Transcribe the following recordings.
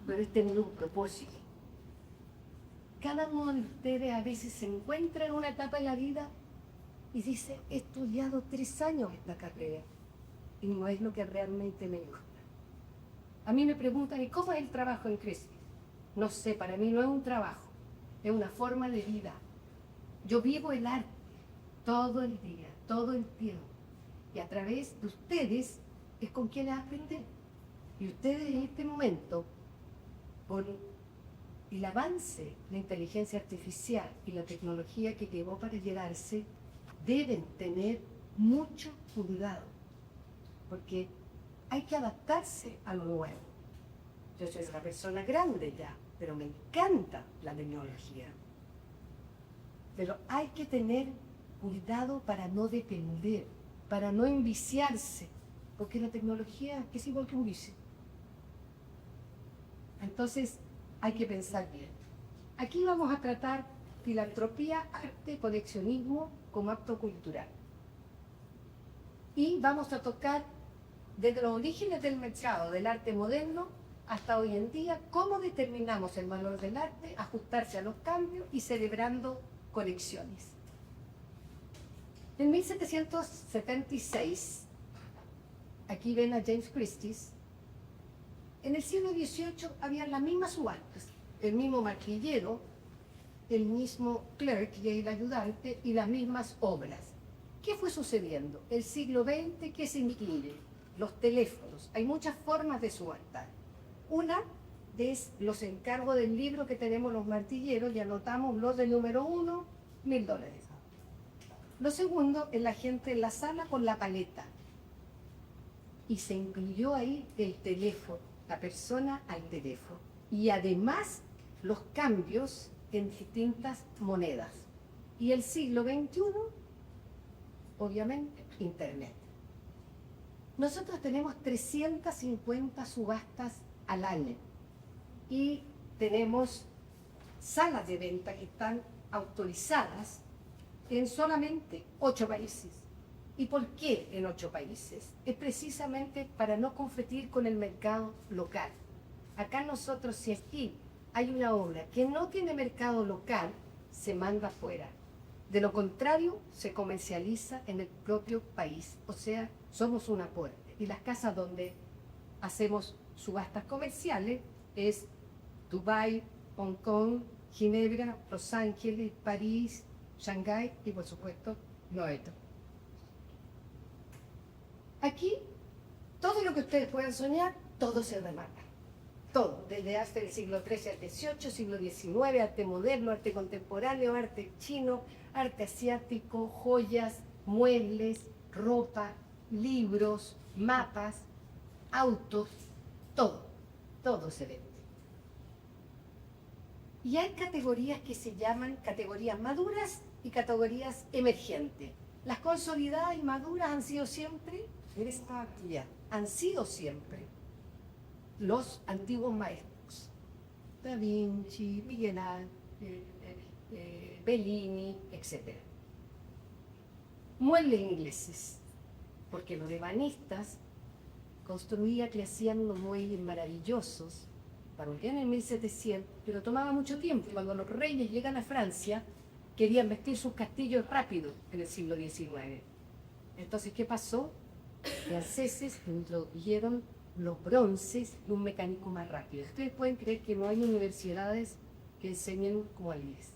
pero es tener un propósito. Cada uno de ustedes a veces se encuentra en una etapa de la vida y dice, he estudiado 3 años esta carrera y no es lo que realmente me gusta. A mí me preguntan, ¿y cómo es el trabajo en Crisis? No sé, para mí no es un trabajo, es una forma de vida. Yo vivo el arte todo el día, todo el tiempo. Y a través de ustedes es con quienes aprender. Y ustedes en este momento, con el avance, la inteligencia artificial y la tecnología que llegó para llegarse, deben tener mucho cuidado, porque hay que adaptarse a lo nuevo. Yo soy una persona grande ya, pero me encanta la tecnología. Pero hay que tener cuidado para no depender, para no enviciarse, porque la tecnología es igual que un vicio. Entonces, hay que pensar bien. Aquí vamos a tratar filantropía, arte, coleccionismo como acto cultural. Y vamos a tocar desde los orígenes del mercado del arte moderno hasta hoy en día, cómo determinamos el valor del arte, ajustarse a los cambios y celebrando colecciones. En 1776, aquí ven a James Christie, en el siglo XVIII había las mismas subastas, el mismo martillero, el mismo clerk y el ayudante y las mismas obras. ¿Qué fue sucediendo? El siglo XX, ¿qué se incluye? Los teléfonos. Hay muchas formas de subastar. Una es los encargos del libro que tenemos los martilleros y anotamos los del número 1, $1000. Lo segundo es la gente en la sala con la paleta. Y se incluyó ahí el teléfono, la persona al teléfono. Y además los cambios en distintas monedas. Y el siglo XXI, obviamente, Internet. Nosotros tenemos 350 subastas al año y tenemos salas de venta que están autorizadas en solamente 8 países. ¿Y por qué en 8 países? Es precisamente para no competir con el mercado local. Acá nosotros, si aquí hay una obra que no tiene mercado local, se manda afuera. De lo contrario, se comercializa en el propio país. O sea, somos un aporte. Y las casas donde hacemos subastas comerciales es Dubái, Hong Kong, Ginebra, Los Ángeles, París, Shanghái y, por supuesto, Nueva York. Aquí, todo lo que ustedes puedan soñar, todo se remata. Todo, desde hasta el siglo XIII al XVIII, siglo XIX, arte moderno, arte contemporáneo, arte chino, arte asiático, joyas, muebles, ropa, libros, mapas, autos, todo se vende. Y hay categorías que se llaman categorías maduras y categorías emergentes. Las consolidadas y maduras han sido siempre, han sido siempre los antiguos maestros, Da Vinci, Miguel Ángel, Bellini, etc. Muebles ingleses, porque los ebanistas construían que hacían unos muebles maravillosos, partían en 1700, pero tomaba mucho tiempo. Cuando los reyes llegan a Francia, querían vestir sus castillos rápido en el siglo XIX. Entonces, ¿qué pasó? Los franceses introdujeron los bronces y un mecánico más rápido. Ustedes pueden creer que no hay universidades que enseñen como Alice.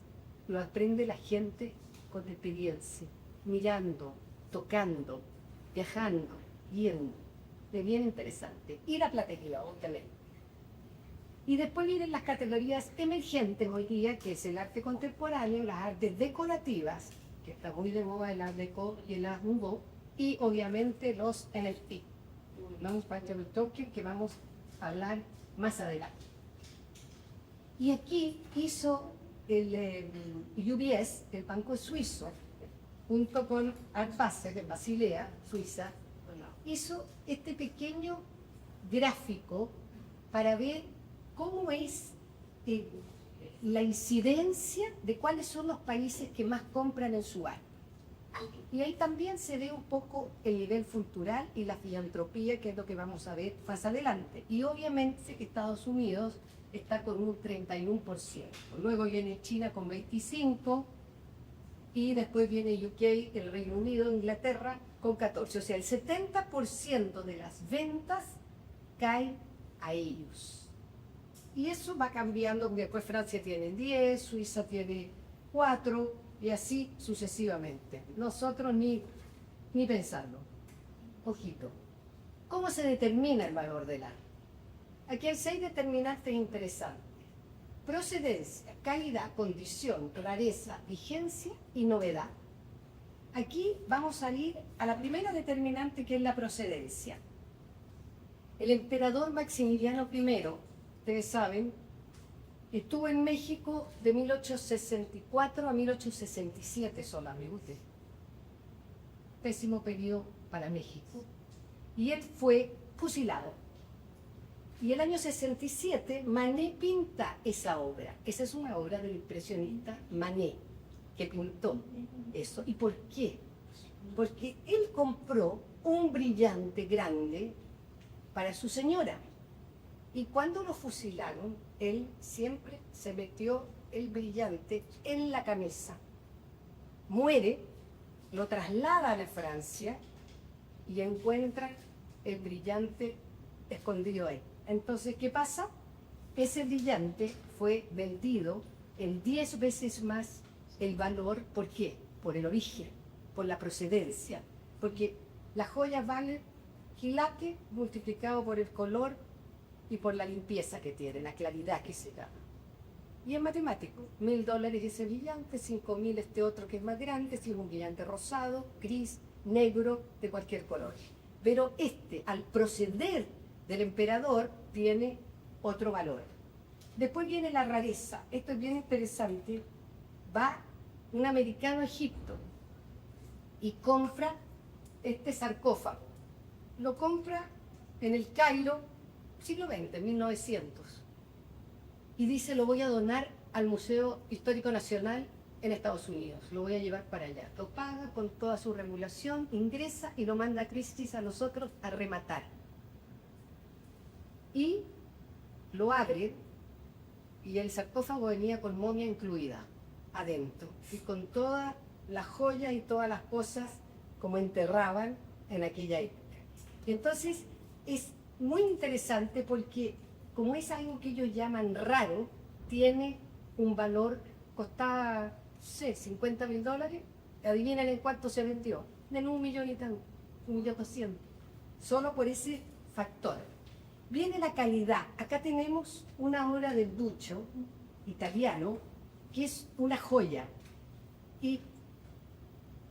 Lo aprende la gente con experiencia, mirando, tocando, viajando, viendo. Es bien interesante. Y la platería, obviamente. Y después vienen las categorías emergentes hoy día, que es el arte contemporáneo, las artes decorativas, que está muy de moda el Art Deco y el Art Nouveau, y obviamente los NFT. Non-fungible token, que vamos a hablar más adelante. Y aquí hizo el UBS, el banco suizo, junto con Art Basel de Basilea, Suiza, hizo este pequeño gráfico para ver cómo es la incidencia de cuáles son los países que más compran en su arte. Y ahí también se ve un poco el nivel cultural y la filantropía, que es lo que vamos a ver más adelante. Y obviamente Estados Unidos está con un 31%. Luego viene China con 25%, y después viene UK, el Reino Unido, Inglaterra, con 14%. O sea, el 70% de las ventas cae a ellos. Y eso va cambiando, porque después Francia tiene 10, Suiza tiene 4, y así sucesivamente. Nosotros ni pensarlo. Ojito. ¿Cómo se determina el valor del arte? Aquí hay 6 determinantes interesantes: procedencia, calidad, condición, rareza, vigencia y novedad. Aquí vamos a ir a la primera determinante, que es la procedencia. El emperador Maximiliano I, ustedes saben, estuvo en México de 1864 a 1867 solamente. Pésimo periodo para México. Y él fue fusilado. Y el año 67 Manet pinta esa obra. Esa es una obra del impresionista Manet, que pintó eso. ¿Y por qué? Porque él compró un brillante grande para su señora. Y cuando lo fusilaron, él siempre se metió el brillante en la camisa. Muere, lo traslada a Francia y encuentra el brillante escondido ahí. Entonces, ¿qué pasa? Ese brillante fue vendido en 10 veces más el valor. ¿Por qué? Por el origen, por la procedencia. Porque la joya vale quilate multiplicado por el color y por la limpieza que tiene, la claridad que se da. Y es matemático. $1.000 ese brillante, 5.000 este otro que es más grande, si es un brillante rosado, gris, negro, de cualquier color. Pero este, al proceder del emperador, tiene otro valor. Después viene la rareza. Esto es bien interesante. Va un americano a Egipto y compra este sarcófago. Lo compra en el Cairo, siglo XX, 1900. Y dice: lo voy a donar al Museo Histórico Nacional en Estados Unidos. Lo voy a llevar para allá. Lo paga con toda su regulación, ingresa y lo manda a Christie's a nosotros a rematar. Y lo abre, y el sarcófago venía con momia incluida adentro, y con toda la joya y todas las cosas como enterraban en aquella época. Entonces es muy interesante porque, como es algo que ellos llaman raro, tiene un valor, costaba, no sé, $50.000, adivinen en cuánto se vendió, en 1 millón y tanto, 1.200.000, solo por ese factor. Viene la calidad. Acá tenemos una obra del Duccio, italiano, que es una joya. Y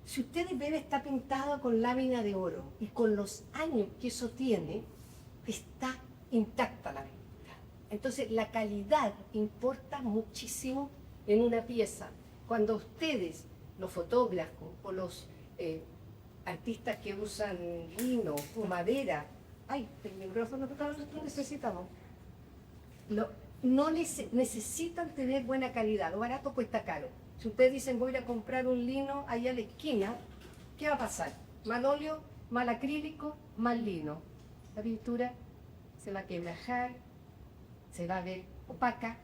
si ustedes ven, está pintado con lámina de oro, y con los años que eso tiene, está intacta la pintura. Entonces la calidad importa muchísimo en una pieza. Cuando ustedes, los fotógrafos o los artistas que usan lino o madera, ay, el micrófono no necesitamos, no necesitan tener buena calidad. Lo barato cuesta caro. Si ustedes dicen: voy a ir a comprar un lino allá a la esquina, ¿qué va a pasar? Mal óleo, mal acrílico, mal lino. La pintura se va a quebrajar, se va a ver opaca,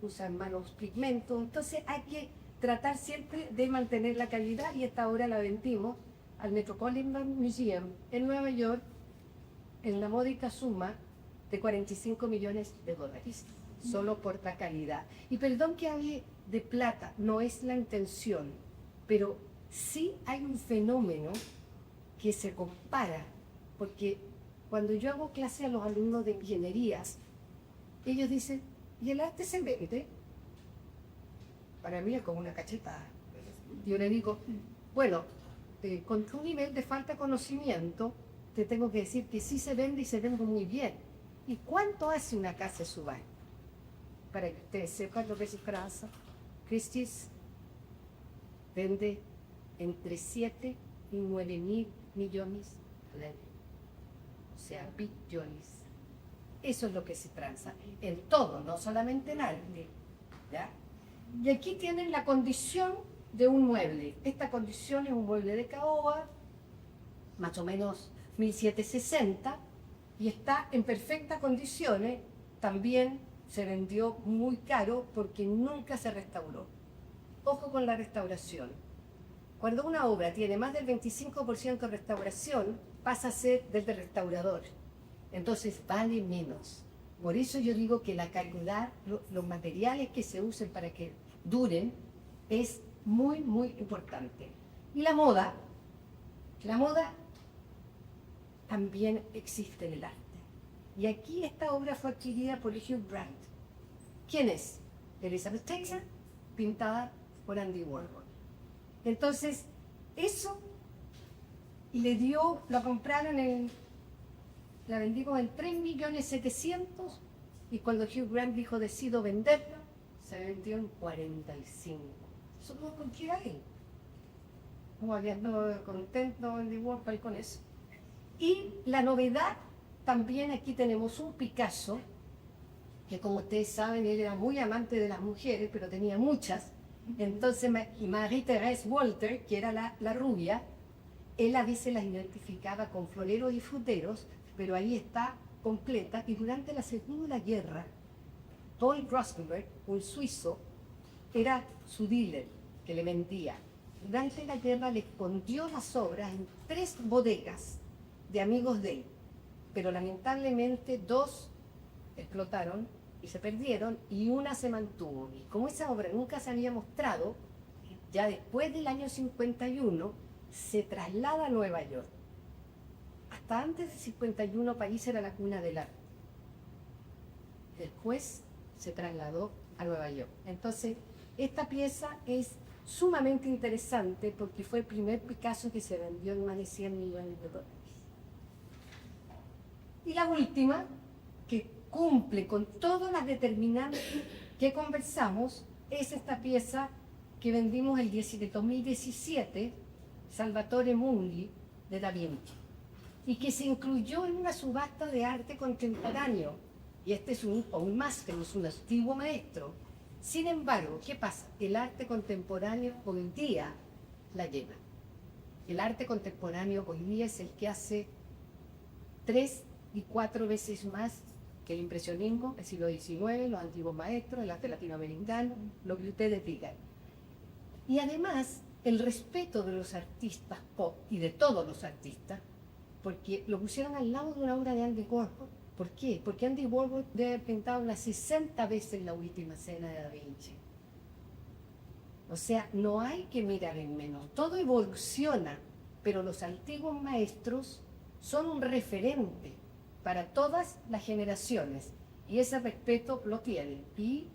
usan malos pigmentos. Entonces hay que tratar siempre de mantener la calidad, y esta obra la vendimos al Metropolitan Museum en Nueva York en la módica suma de $45 millones, solo por la calidad. Y perdón que hable de plata, no es la intención, pero sí hay un fenómeno que se compara, porque cuando yo hago clase a los alumnos de ingenierías, ellos dicen: ¿y el arte se vende? Para mí es como una cachetada. Yo le digo: bueno, con tu nivel de falta de conocimiento, te tengo que decir que sí se vende, y se vende muy bien. ¿Y cuánto hace una casa de subasta? Para que ustedes sepan lo que es Francia, Christie's vende entre 7 y 9.000 millones al año. O sea, billones. Eso es lo que se transa en todo, no solamente en arte, ¿ya? Y aquí tienen la condición de un mueble. Esta condición es un mueble de caoba, más o menos 1760, y está en perfectas condiciones. También se vendió muy caro porque nunca se restauró. Ojo con la restauración. Cuando una obra tiene más del 25% de restauración, pasa a ser del restaurador. Entonces vale menos. Por eso yo digo que la calidad, los materiales que se usen para que duren, es muy, muy importante. Y la moda también existe en el arte. Y aquí esta obra fue adquirida por Hugh Grant. ¿Quién es? Elizabeth Taylor, pintada por Andy Warhol. Entonces, eso le dio, la compraron la vendimos en 3.700.000, y cuando Hugh Grant dijo decido venderla, se vendió en 45. Eso no cualquiera hay. No había contento Andy Warhol con eso. Y la novedad, también aquí tenemos un Picasso, que como ustedes saben, él era muy amante de las mujeres, pero tenía muchas. Entonces Marie-Thérèse Walter, que era la rubia, él a veces las identificaba con floreros y fruteros, pero ahí está completa. Y durante la Segunda Guerra, Paul Rosenberg, un suizo, era su dealer, que le vendía. Durante la guerra le escondió las obras en 3 bodegas de amigos de él, pero lamentablemente 2 explotaron y se perdieron, y una se mantuvo. Y como esa obra nunca se había mostrado, ya después del año 51 se traslada a Nueva York. Hasta antes de 51 París era la cuna del arte. Después se trasladó a Nueva York. Entonces, esta pieza es sumamente interesante porque fue el primer Picasso que se vendió en más de 100 millones de dólares. Y la última, que cumple con todas las determinantes que conversamos, es esta pieza que vendimos el 2017, Salvatore Mundi, de Da Vinci, y que se incluyó en una subasta de arte contemporáneo. Y este es un máster, es un antiguo maestro. Sin embargo, ¿qué pasa? El arte contemporáneo hoy día la lleva. El arte contemporáneo hoy día es el que hace 3 y 4 veces más que el impresionismo, el siglo XIX, los antiguos maestros, el arte latinoamericano, lo que ustedes digan. Y además, el respeto de los artistas pop y de todos los artistas, porque lo pusieron al lado de una obra de Andy Warhol. ¿Por qué? Porque Andy Warhol debe haber pintado unas 60 veces La Última Cena de Da Vinci. O sea, no hay que mirar en menos. Todo evoluciona, pero los antiguos maestros son un referente para todas las generaciones, y ese respeto lo tienen. Y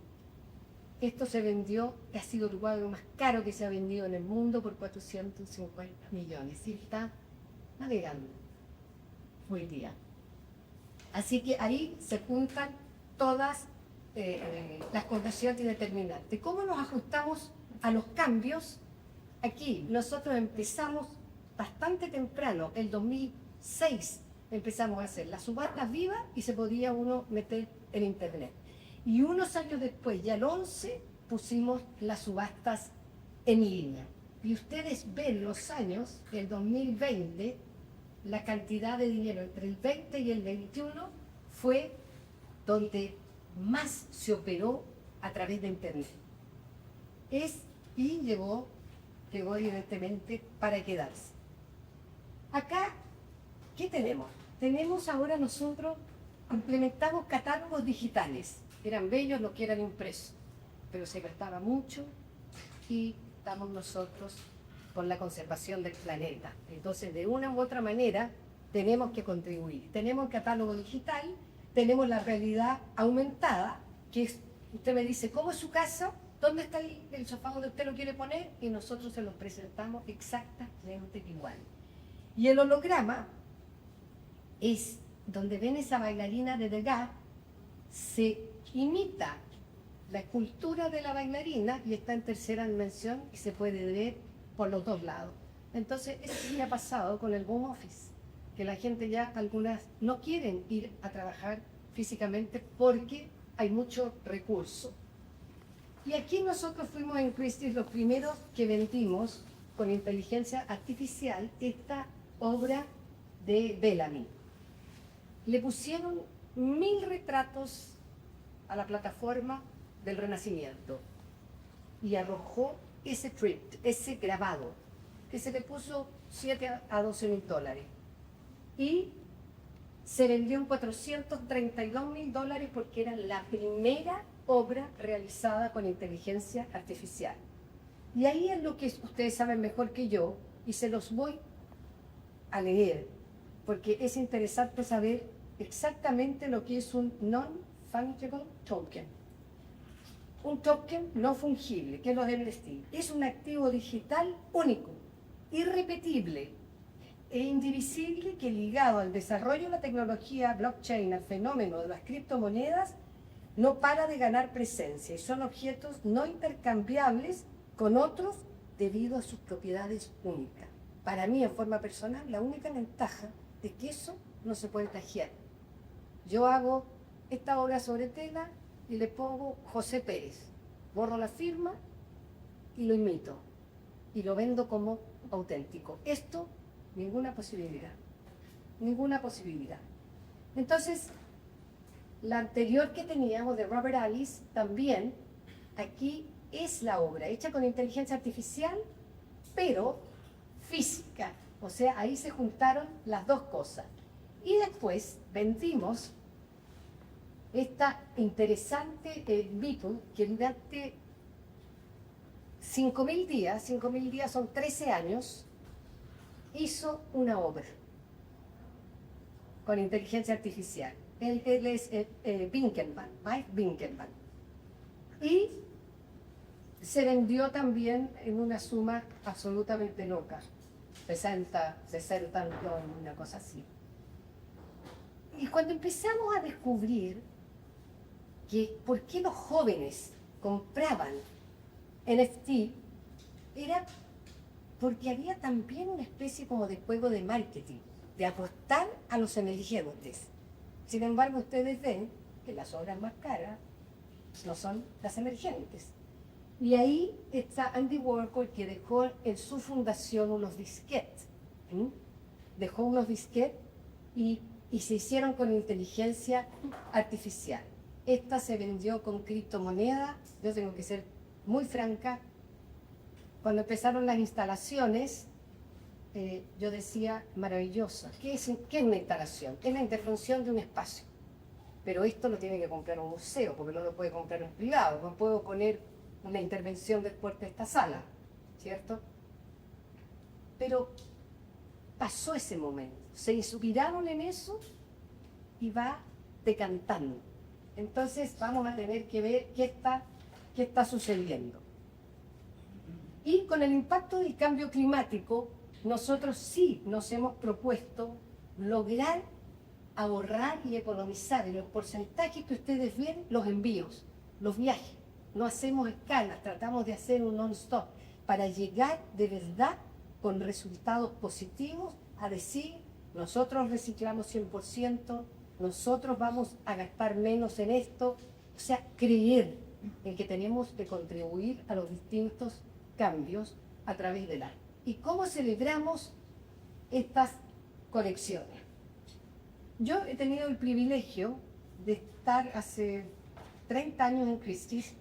esto se vendió, que ha sido el cuadro más caro que se ha vendido en el mundo, por 450 millones. Y está navegando hoy día. Así que ahí se juntan todas las condiciones determinantes. ¿Cómo nos ajustamos a los cambios? Aquí nosotros empezamos bastante temprano, el 2006 empezamos a hacer las subastas vivas y se podía uno meter en internet. Y unos años después, ya el 11, pusimos las subastas en línea. Y ustedes ven los años, el 2020, la cantidad de dinero entre el 20 y el 21 fue donde más se operó a través de internet. Y llegó evidentemente para quedarse. Acá, ¿qué tenemos? Tenemos ahora nosotros, implementamos catálogos digitales. Eran bellos los que eran impresos, pero se gastaba mucho, y estamos nosotros por la conservación del planeta. Entonces, de una u otra manera, tenemos que contribuir. Tenemos el catálogo digital, tenemos la realidad aumentada, que es, usted me dice, ¿cómo es su casa? ¿Dónde está el sofá donde usted lo quiere poner? Y nosotros se lo presentamos exactamente igual. Y el holograma es donde ven esa bailarina de Degas, se imita la escultura de la bailarina y está en tercera dimensión y se puede ver por los 2 lados. Entonces, eso sí me ha pasado con el home office, que la gente ya, algunas, no quieren ir a trabajar físicamente porque hay mucho recurso. Y aquí nosotros fuimos en Christie's los primeros que vendimos con inteligencia artificial esta obra de Bellamy. Le pusieron 1000 retratos a la plataforma del Renacimiento y arrojó ese print, ese grabado, que se le puso 7 a 12 mil dólares. Y se vendió en $432.000 porque era la primera obra realizada con inteligencia artificial. Y ahí es lo que ustedes saben mejor que yo, y se los voy a leer, porque es interesante saber exactamente lo que es un non-fungible token. Un token no fungible, que lo deben decir. Es un activo digital único, irrepetible e indivisible que, ligado al desarrollo de la tecnología blockchain, al fenómeno de las criptomonedas, no para de ganar presencia y son objetos no intercambiables con otros debido a sus propiedades únicas. Para mí, en forma personal, la única ventaja de que eso no se puede plagiar. Yo hago esta obra sobre tela y le pongo José Pérez, borro la firma y lo imito y lo vendo como auténtico. Esto, ninguna posibilidad, ninguna posibilidad. Entonces, la anterior que teníamos de Robert Alice también, aquí es la obra hecha con inteligencia artificial, pero física. O sea, ahí se juntaron las dos cosas. Y después vendimos esta interesante Beatle que durante 5.000 días son 13 años, hizo una obra con inteligencia artificial. Él es Winkelmann, Mike Winkelmann. Y se vendió también en una suma absolutamente loca, 60 millones, una cosa así. Y cuando empezamos a descubrir que por qué los jóvenes compraban NFT, era porque había también una especie como de juego de marketing, de apostar a los emergentes. Sin embargo, ustedes ven que las obras más caras no son las emergentes. Y ahí está Andy Warhol, que dejó en su fundación unos disquetes. Dejó unos disquetes y se hicieron con inteligencia artificial. Esta se vendió con criptomoneda. Yo tengo que ser muy franca. Cuando empezaron las instalaciones, yo decía, maravillosa. ¿Qué es una instalación? Es la intervención de un espacio. Pero esto lo tiene que comprar un museo, porque no lo puede comprar un privado. No puedo poner una intervención después de esta sala, ¿cierto? Pero pasó ese momento. Se inspiraron en eso y va decantando. Entonces vamos a tener que ver qué está sucediendo. Y con el impacto del cambio climático, nosotros sí nos hemos propuesto lograr ahorrar y economizar en los porcentajes que ustedes ven los envíos, los viajes. No hacemos escalas, tratamos de hacer un non-stop para llegar de verdad con resultados positivos a decir, nosotros reciclamos 100%, nosotros vamos a gastar menos en esto. O sea, creer en que tenemos que contribuir a los distintos cambios a través del arte. ¿Y cómo celebramos estas colecciones? Yo he tenido el privilegio de estar hace 30 años en Christie's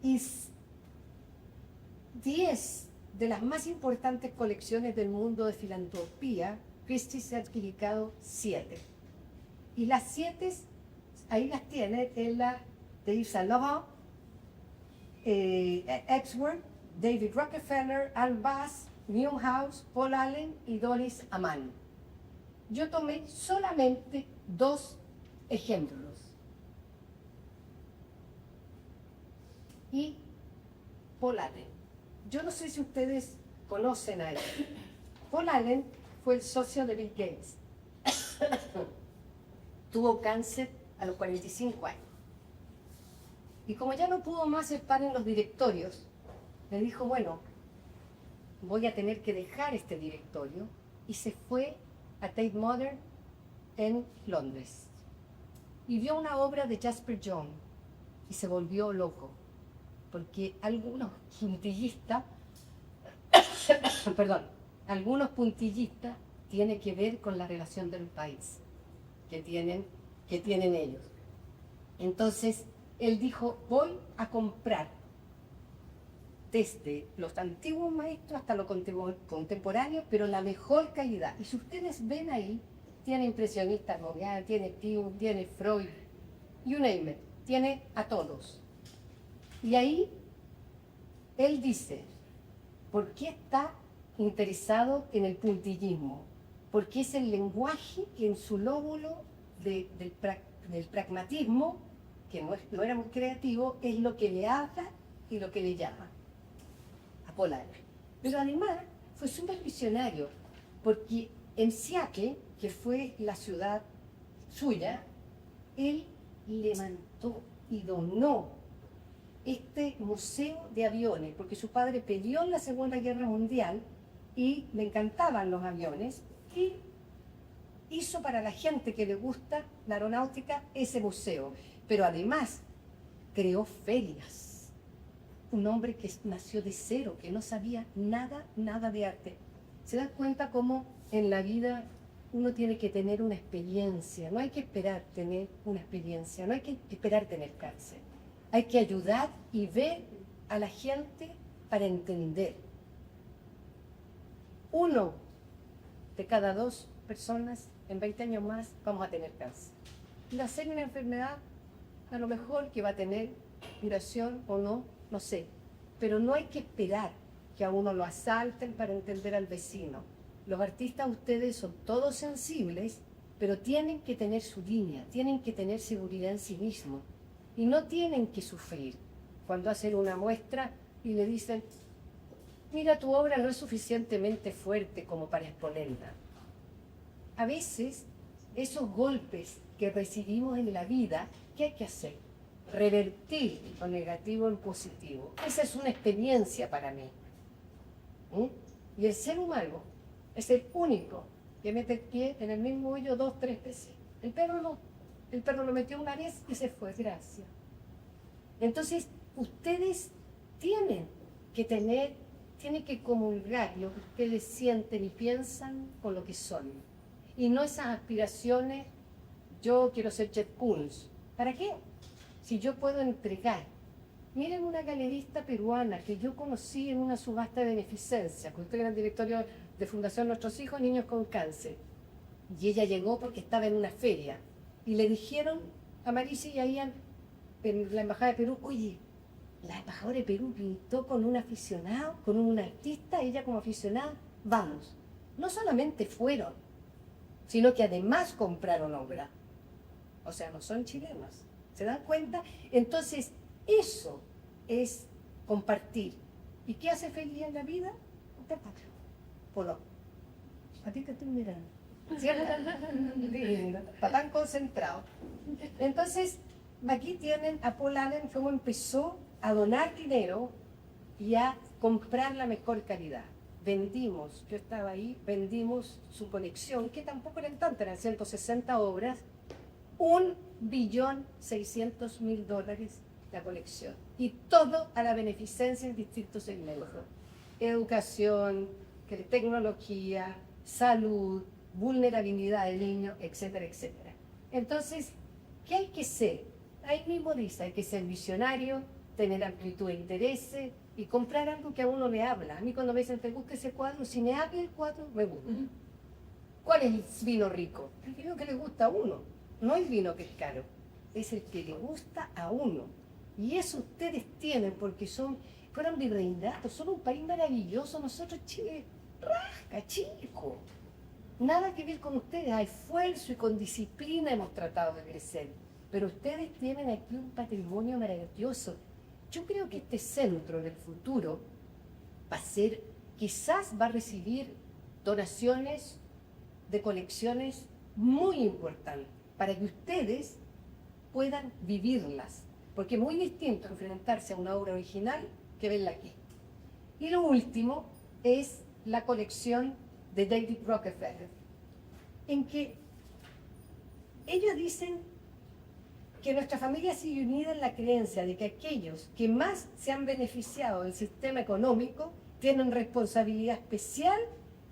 y 10 de las más importantes colecciones del mundo de filantropía, Christie's se ha adjudicado 7. Y las 7, ahí las tiene, en la de Yves Saint Laurent, Exworth, David Rockefeller, Anne Bass, Newhouse, Paul Allen y Doris Amann. Yo tomé solamente 2 ejemplos. Y Paul Allen. Yo no sé si ustedes conocen a él. Paul Allen fue el socio de Bill Gates. Tuvo cáncer a los 45 años. Y como ya no pudo más estar en los directorios, le dijo, bueno, voy a tener que dejar este directorio, y se fue a Tate Modern en Londres. Y vio una obra de Jasper John y se volvió loco. porque algunos puntillistas, perdón, algunos puntillistas tienen que ver con la relación del país que tienen ellos. Entonces, él dijo, voy a comprar desde los antiguos maestros hasta lo contemporáneo, pero la mejor calidad. Y si ustedes ven ahí, tiene impresionista Gauguin, tiene Pium, tiene Freud, you name it, tiene a todos. Y ahí él dice, ¿por qué está interesado en el puntillismo? Porque es el lenguaje que en su lóbulo del pragmatismo, que no era muy creativo, es lo que le habla y lo que le llama a Polanyi. Pero además fue súper visionario, porque en Seattle, que fue la ciudad suya, él levantó y donó este museo de aviones, porque su padre peleó en la Segunda Guerra Mundial y le encantaban los aviones, y hizo para la gente que le gusta la aeronáutica ese museo. Pero además creó ferias. Un hombre que nació de cero, que no sabía nada de arte. ¿Se dan cuenta cómo en la vida uno tiene que tener una experiencia? No hay que esperar tener una experiencia, no hay que esperar tener cáncer. Hay que ayudar y ver a la gente para entender. 1 de cada 2 personas en 20 años más vamos a tener cáncer. Va a ser una enfermedad a lo mejor que va a tener curación o no, no sé. Pero no hay que esperar que a uno lo asalten para entender al vecino. Los artistas, ustedes son todos sensibles, pero tienen que tener su línea, tienen que tener seguridad en sí mismos. Y no tienen que sufrir cuando hacen una muestra y le dicen, mira, tu obra no es suficientemente fuerte como para exponerla. A veces, esos golpes que recibimos en la vida, ¿qué hay que hacer? Revertir lo negativo en positivo. Esa es una experiencia para mí. Y el ser humano es el único que mete el pie en el mismo hoyo 2, 3 veces. El perro no. El perro lo metió una vez y se fue. Gracias. Entonces, ustedes tienen que comulgar lo que ustedes sienten y piensan con lo que son. Y no esas aspiraciones, yo quiero ser Chet Koons. ¿Para qué? Si yo puedo entregar. Miren una galerista peruana que yo conocí en una subasta de beneficencia, que estoy en el directorio de Fundación Nuestros Hijos, Niños con Cáncer. Y ella llegó porque estaba en una feria. Y le dijeron a Marisa y a Ian, en la Embajada de Perú, oye, la embajadora de Perú pintó con un aficionado, con un artista, ella como aficionada, vamos. No solamente fueron, sino que además compraron obra. O sea, no son chilenos. ¿Se dan cuenta? Entonces, eso es compartir. ¿Y qué hace feliz en la vida? Polo. A ti te estoy mirando. ¿Cierto? Lindo. Está tan concentrado. Entonces, aquí tienen a Paul Allen cómo empezó a donar dinero y a comprar la mejor calidad. Vendimos, yo estaba ahí, vendimos su colección, que tampoco eran tantas, eran 160 obras, $1.600.000 la colección. Y todo a la beneficencia en distintos segmentos. Educación, tecnología, salud, vulnerabilidad del niño, etcétera, etcétera. Entonces, ¿qué hay que ser? Ahí mismo dice, hay que ser visionario, tener amplitud de intereses y comprar algo que a uno le habla. A mí cuando me dicen, ¿te gusta ese cuadro? Si me habla el cuadro, me gusta. ¿Cuál es el vino rico? El vino que le gusta a uno. No el vino que es caro, es el que le gusta a uno. Y eso ustedes tienen porque fueron virreinatos, son un país maravilloso. Nosotros, Chile, rasca, chico. Nada que ver con ustedes, a esfuerzo y con disciplina hemos tratado de crecer. Pero ustedes tienen aquí un patrimonio maravilloso. Yo creo que este centro del futuro quizás va a recibir donaciones de colecciones muy importantes para que ustedes puedan vivirlas. Porque es muy distinto enfrentarse a una obra original que verla aquí. Y lo último es la colección de David Rockefeller, en que ellos dicen, que nuestra familia sigue unida en la creencia de que aquellos que más se han beneficiado del sistema económico tienen responsabilidad especial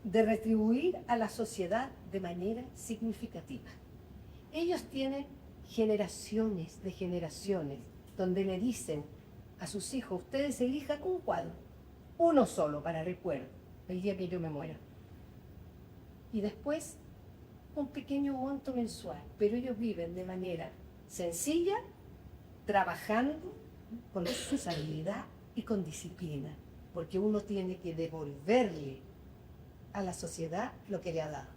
de retribuir a la sociedad de manera significativa. Ellos tienen generaciones de generaciones donde le dicen a sus hijos, ustedes elijan un cuadro, uno solo para recuerdo, el día que yo me muera. Y después un pequeño monto mensual, pero ellos viven de manera sencilla, trabajando con responsabilidad y con disciplina, porque uno tiene que devolverle a la sociedad lo que le ha dado.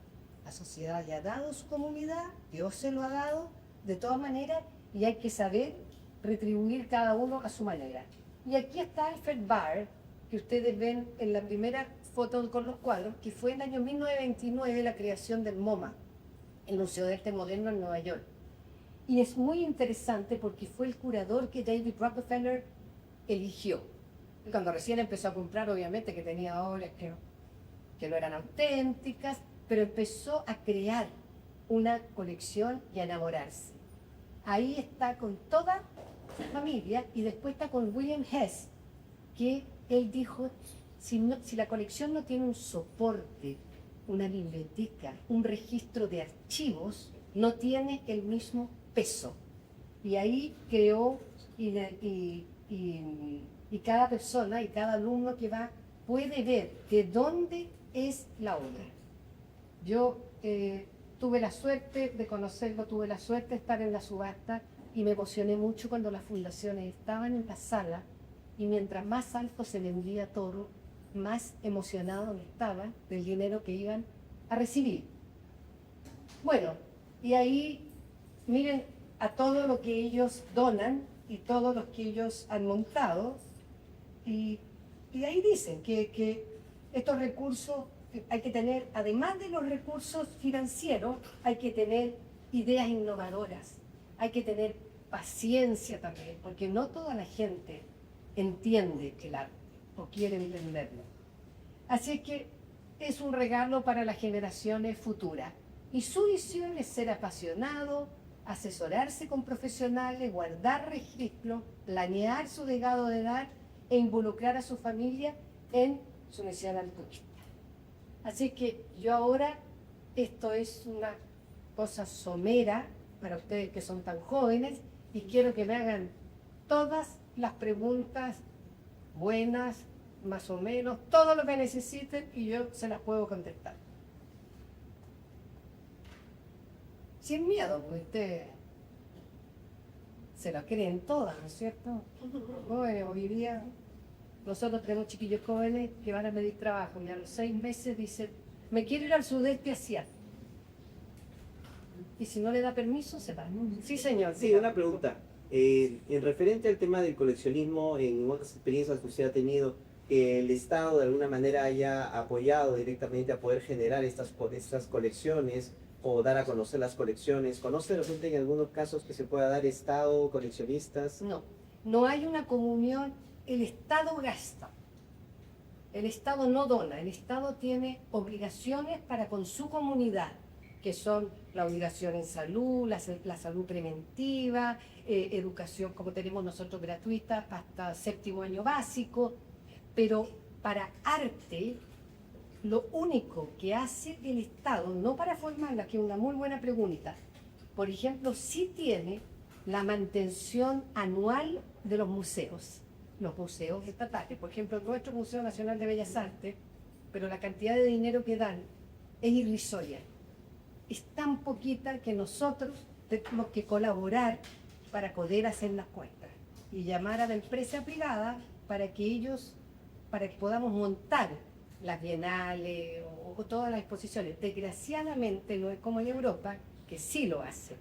La sociedad le ha dado su comunidad, Dios se lo ha dado de todas maneras y hay que saber retribuir cada uno a su manera. Y aquí está Alfred Barr, que ustedes ven en la primera foto con los cuadros, que fue en el año 1929 la creación del MoMA, el Museo de Arte Moderno en Nueva York. Y es muy interesante porque fue el curador que David Rockefeller eligió. Y cuando recién empezó a comprar, obviamente que tenía obras que no eran auténticas, pero empezó a crear una colección y a enamorarse. Ahí está con toda su familia y después está con William Hess, que él dijo, si la colección no tiene un soporte, una biblioteca, un registro de archivos, no tiene el mismo peso. Y ahí creó y cada persona y cada alumno que va puede ver de dónde es la obra. Yo tuve la suerte de conocerlo, tuve la suerte de estar en la subasta y me emocioné mucho cuando las fundaciones estaban en la sala y mientras más alto se vendía todo, más emocionados estaban del dinero que iban a recibir. Bueno, y ahí miren a todo lo que ellos donan y todo lo que ellos han montado y ahí dicen que estos recursos hay que tener, además de los recursos financieros, hay que tener ideas innovadoras, hay que tener paciencia también, porque no toda la gente entiende el arte o quiere entenderlo. Así que es un regalo para las generaciones futuras. Y su visión es ser apasionado, asesorarse con profesionales, guardar registros, planear su legado de edad e involucrar a su familia en su misión altruista. Así que yo ahora, esto es una cosa somera para ustedes que son tan jóvenes y quiero que me hagan todas las preguntas buenas, más o menos, todo lo que necesiten y yo se las puedo contestar. Sin miedo, pues ustedes se lo creen todas, ¿no es cierto? Bueno, hoy día nosotros tenemos chiquillos jóvenes que van a pedir trabajo y a los 6 meses dicen, me quiero ir al sudeste asiático. Y si no le da permiso, se va. Sí, señor. Sí, una pregunta. En referente al tema del coleccionismo, en otras experiencias que usted ha tenido, que el Estado de alguna manera haya apoyado directamente a poder generar estas colecciones o dar a conocer las colecciones. ¿Conoce de repente en algunos casos que se pueda dar Estado, coleccionistas? No, no hay una comunión. El Estado gasta. El Estado no dona. El Estado tiene obligaciones para con su comunidad, que son la obligación en salud, la salud preventiva, educación como tenemos nosotros gratuita hasta 7º año básico, pero para arte lo único que hace el Estado, no para formarla, que es una muy buena pregunta, por ejemplo, sí tiene la mantención anual de los museos estatales, por ejemplo, nuestro Museo Nacional de Bellas Artes, pero la cantidad de dinero que dan es irrisoria. Es tan poquita que nosotros tenemos que colaborar para poder hacer las cuentas y llamar a la empresa privada para que podamos montar las bienales o todas las exposiciones. Desgraciadamente no es como en Europa, que sí lo hace.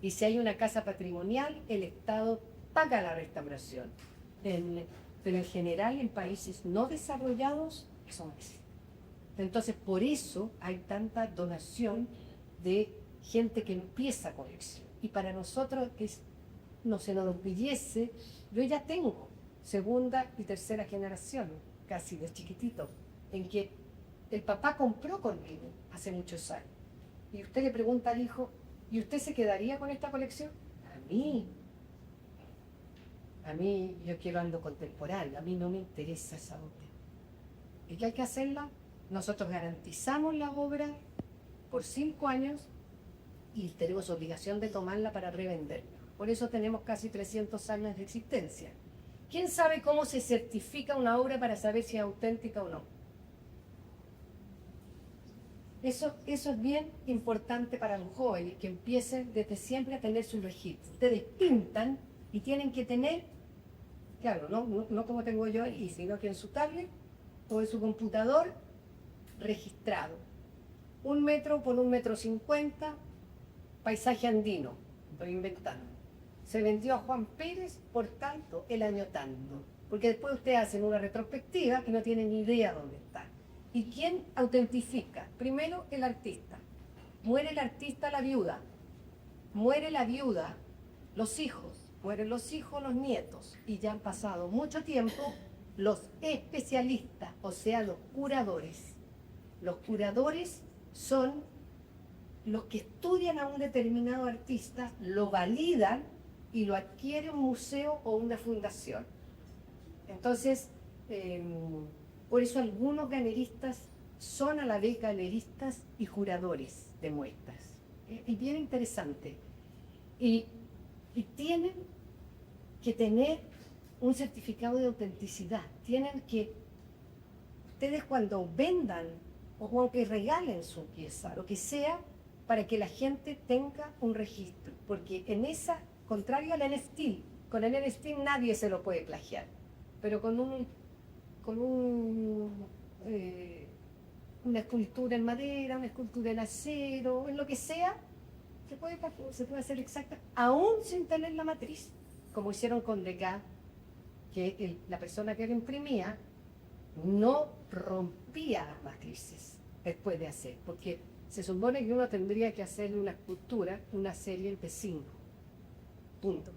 Y si hay una casa patrimonial, el Estado paga la restauración. Pero en general en países no desarrollados son así. Entonces por eso hay tanta donación de gente que empieza colección. Y para nosotros, que no se nos orgullece, yo ya tengo 2ª y 3ª generación, casi de chiquitito, en que el papá compró conmigo hace muchos años. Y usted le pregunta al hijo, ¿y usted se quedaría con esta colección? a mí, yo quiero algo contemporáneo, a mí no me interesa esa obra. ¿Y qué hay que hacerla? Nosotros garantizamos la obra por 5 años y tenemos obligación de tomarla para revenderla. Por eso tenemos casi 300 años de existencia. ¿Quién sabe cómo se certifica una obra para saber si es auténtica o no? Eso es bien importante para los jóvenes, que empiecen desde siempre a tener su registro. Ustedes pintan y tienen que tener, claro, no como tengo yo ahí, sino que en su tablet o en su computador, registrado. 1 metro por 1,50 m, paisaje andino, estoy inventando. Se vendió a Juan Pérez por tanto el año tanto. Porque después ustedes hacen una retrospectiva que no tienen ni idea dónde está. ¿Y quién autentifica? Primero el artista. Muere el artista, la viuda. Muere la viuda, los hijos. Mueren los hijos, los nietos. Y ya han pasado mucho tiempo los especialistas, o sea, los curadores. Los curadores son los que estudian a un determinado artista, lo validan y lo adquiere un museo o una fundación. Entonces, por eso algunos galeristas son a la vez galeristas y juradores de muestras. Es bien interesante. Y tienen que tener un certificado de autenticidad. Tienen que, ustedes cuando vendan o aunque regalen su pieza, lo que sea, para que la gente tenga un registro. Porque en esa, contrario al NFT, con el NFT nadie se lo puede plagiar. Pero con una escultura en madera, una escultura en acero, en lo que sea, se puede hacer exacta, aún sin tener la matriz, como hicieron con Degas, que la persona que lo imprimía no rompía las matrices después de hacer, porque se supone que uno tendría que hacerle una escultura, una serie de 5, punto.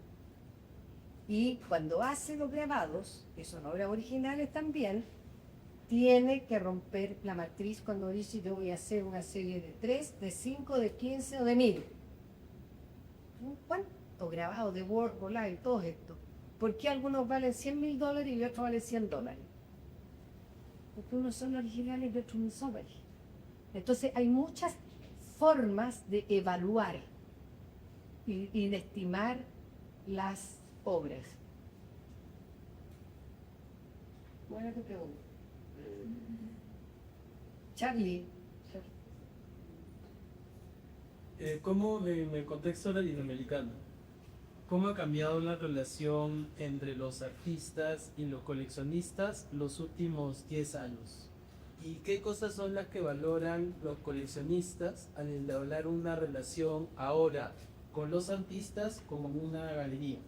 Y cuando hace los grabados, que son obras originales también, tiene que romper la matriz cuando dice yo voy a hacer una serie de 3, de 5, de 15 o de 1000. ¿Cuántos grabados de Word, Live, todo esto? ¿Por qué algunos valen $100,000 y otros valen $100? Porque unos son originales y otros no son originales. Entonces hay muchas formas de evaluar y de estimar las obras. Buena tu pregunta. Charlie. ¿Cómo en el contexto latinoamericano, cómo ha cambiado la relación entre los artistas y los coleccionistas los últimos 10 años? ¿Y qué cosas son las que valoran los coleccionistas al entablar una relación ahora con los artistas como una galería?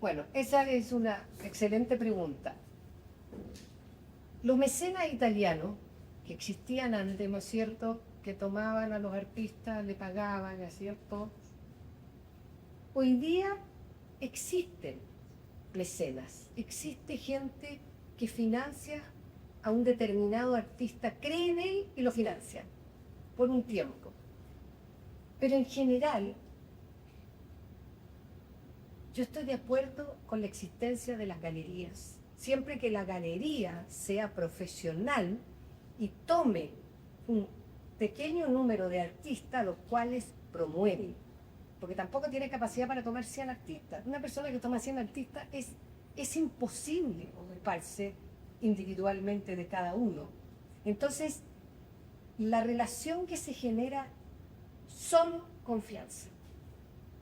Bueno, esa es una excelente pregunta. Los mecenas italianos, que existían antes, ¿no es cierto?, que tomaban a los artistas, le pagaban, ¿no es cierto? Hoy día existen mecenas, existe gente que financia a un determinado artista, cree en él y lo financia por un tiempo. Pero en general, yo estoy de acuerdo con la existencia de las galerías, siempre que la galería sea profesional y tome un pequeño número de artistas, los cuales promueven, porque tampoco tiene capacidad para tomar 100 artistas. Una persona que toma 100 artistas es imposible ocuparse individualmente de cada uno. Entonces, la relación que se genera, solo confianza.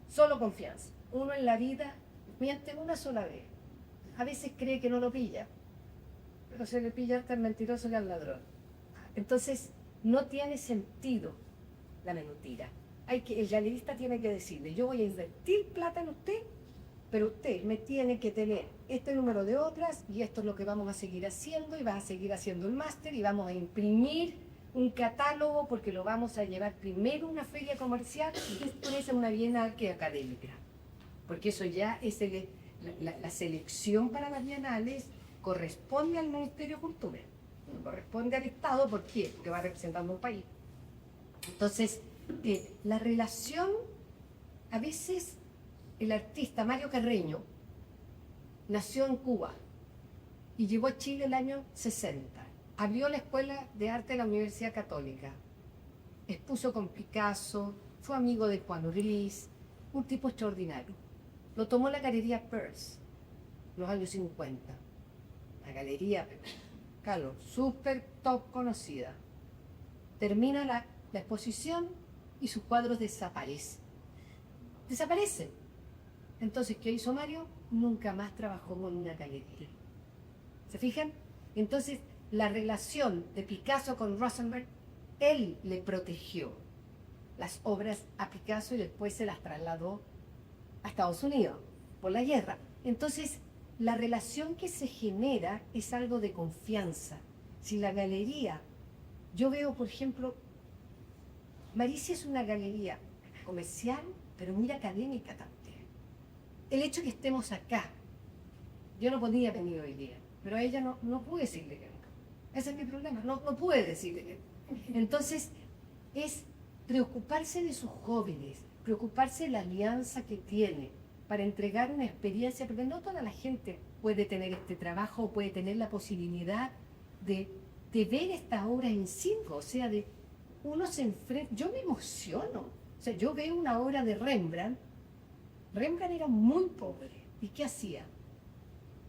Solo confianza. Uno en la vida miente una sola vez. A veces cree que no lo pilla, pero se le pilla hasta al mentiroso y al ladrón. Entonces, no tiene sentido la mentira. El galerista tiene que decirle, yo voy a invertir plata en usted, pero usted me tiene que tener este número de obras y esto es lo que vamos a seguir haciendo y vas a seguir haciendo el máster y vamos a imprimir un catálogo porque lo vamos a llevar primero a una feria comercial y después a una bienal que es académica. Porque eso ya es la selección para las bienales corresponde al Ministerio de Cultura, no corresponde al Estado. ¿Por qué? Porque va representando un país. Entonces, la relación a veces el artista Mario Carreño nació en Cuba y llegó a Chile el año 60. Abrió la Escuela de Arte de la Universidad Católica. Expuso con Picasso, fue amigo de Juan Ortiz, un tipo extraordinario. Lo tomó la Galería Peirce, los años 50. La galería, Carlos, súper top conocida. Termina la exposición y sus cuadros desaparecen. Desaparecen. Entonces, ¿qué hizo Mario? Nunca más trabajó con una galería. ¿Se fijan? Entonces, la relación de Picasso con Rosenberg, él le protegió las obras a Picasso y después se las trasladó a Estados Unidos por la guerra. Entonces, la relación que se genera es algo de confianza. Si la galería, yo veo, por ejemplo, Marici es una galería comercial, pero muy académica también. El hecho que estemos acá, yo no podía venir hoy día, pero a ella no pude decirle que no. Ese es mi problema, no pude decirle que no. Entonces, es preocuparse de sus jóvenes, preocuparse de la alianza que tiene para entregar una experiencia, porque no toda la gente puede tener este trabajo o puede tener la posibilidad de ver esta obra en cinco, o sea, de uno se enfrenta, yo me emociono, o sea, yo veo una obra de Rembrandt. Rembrandt era muy pobre, ¿y qué hacía?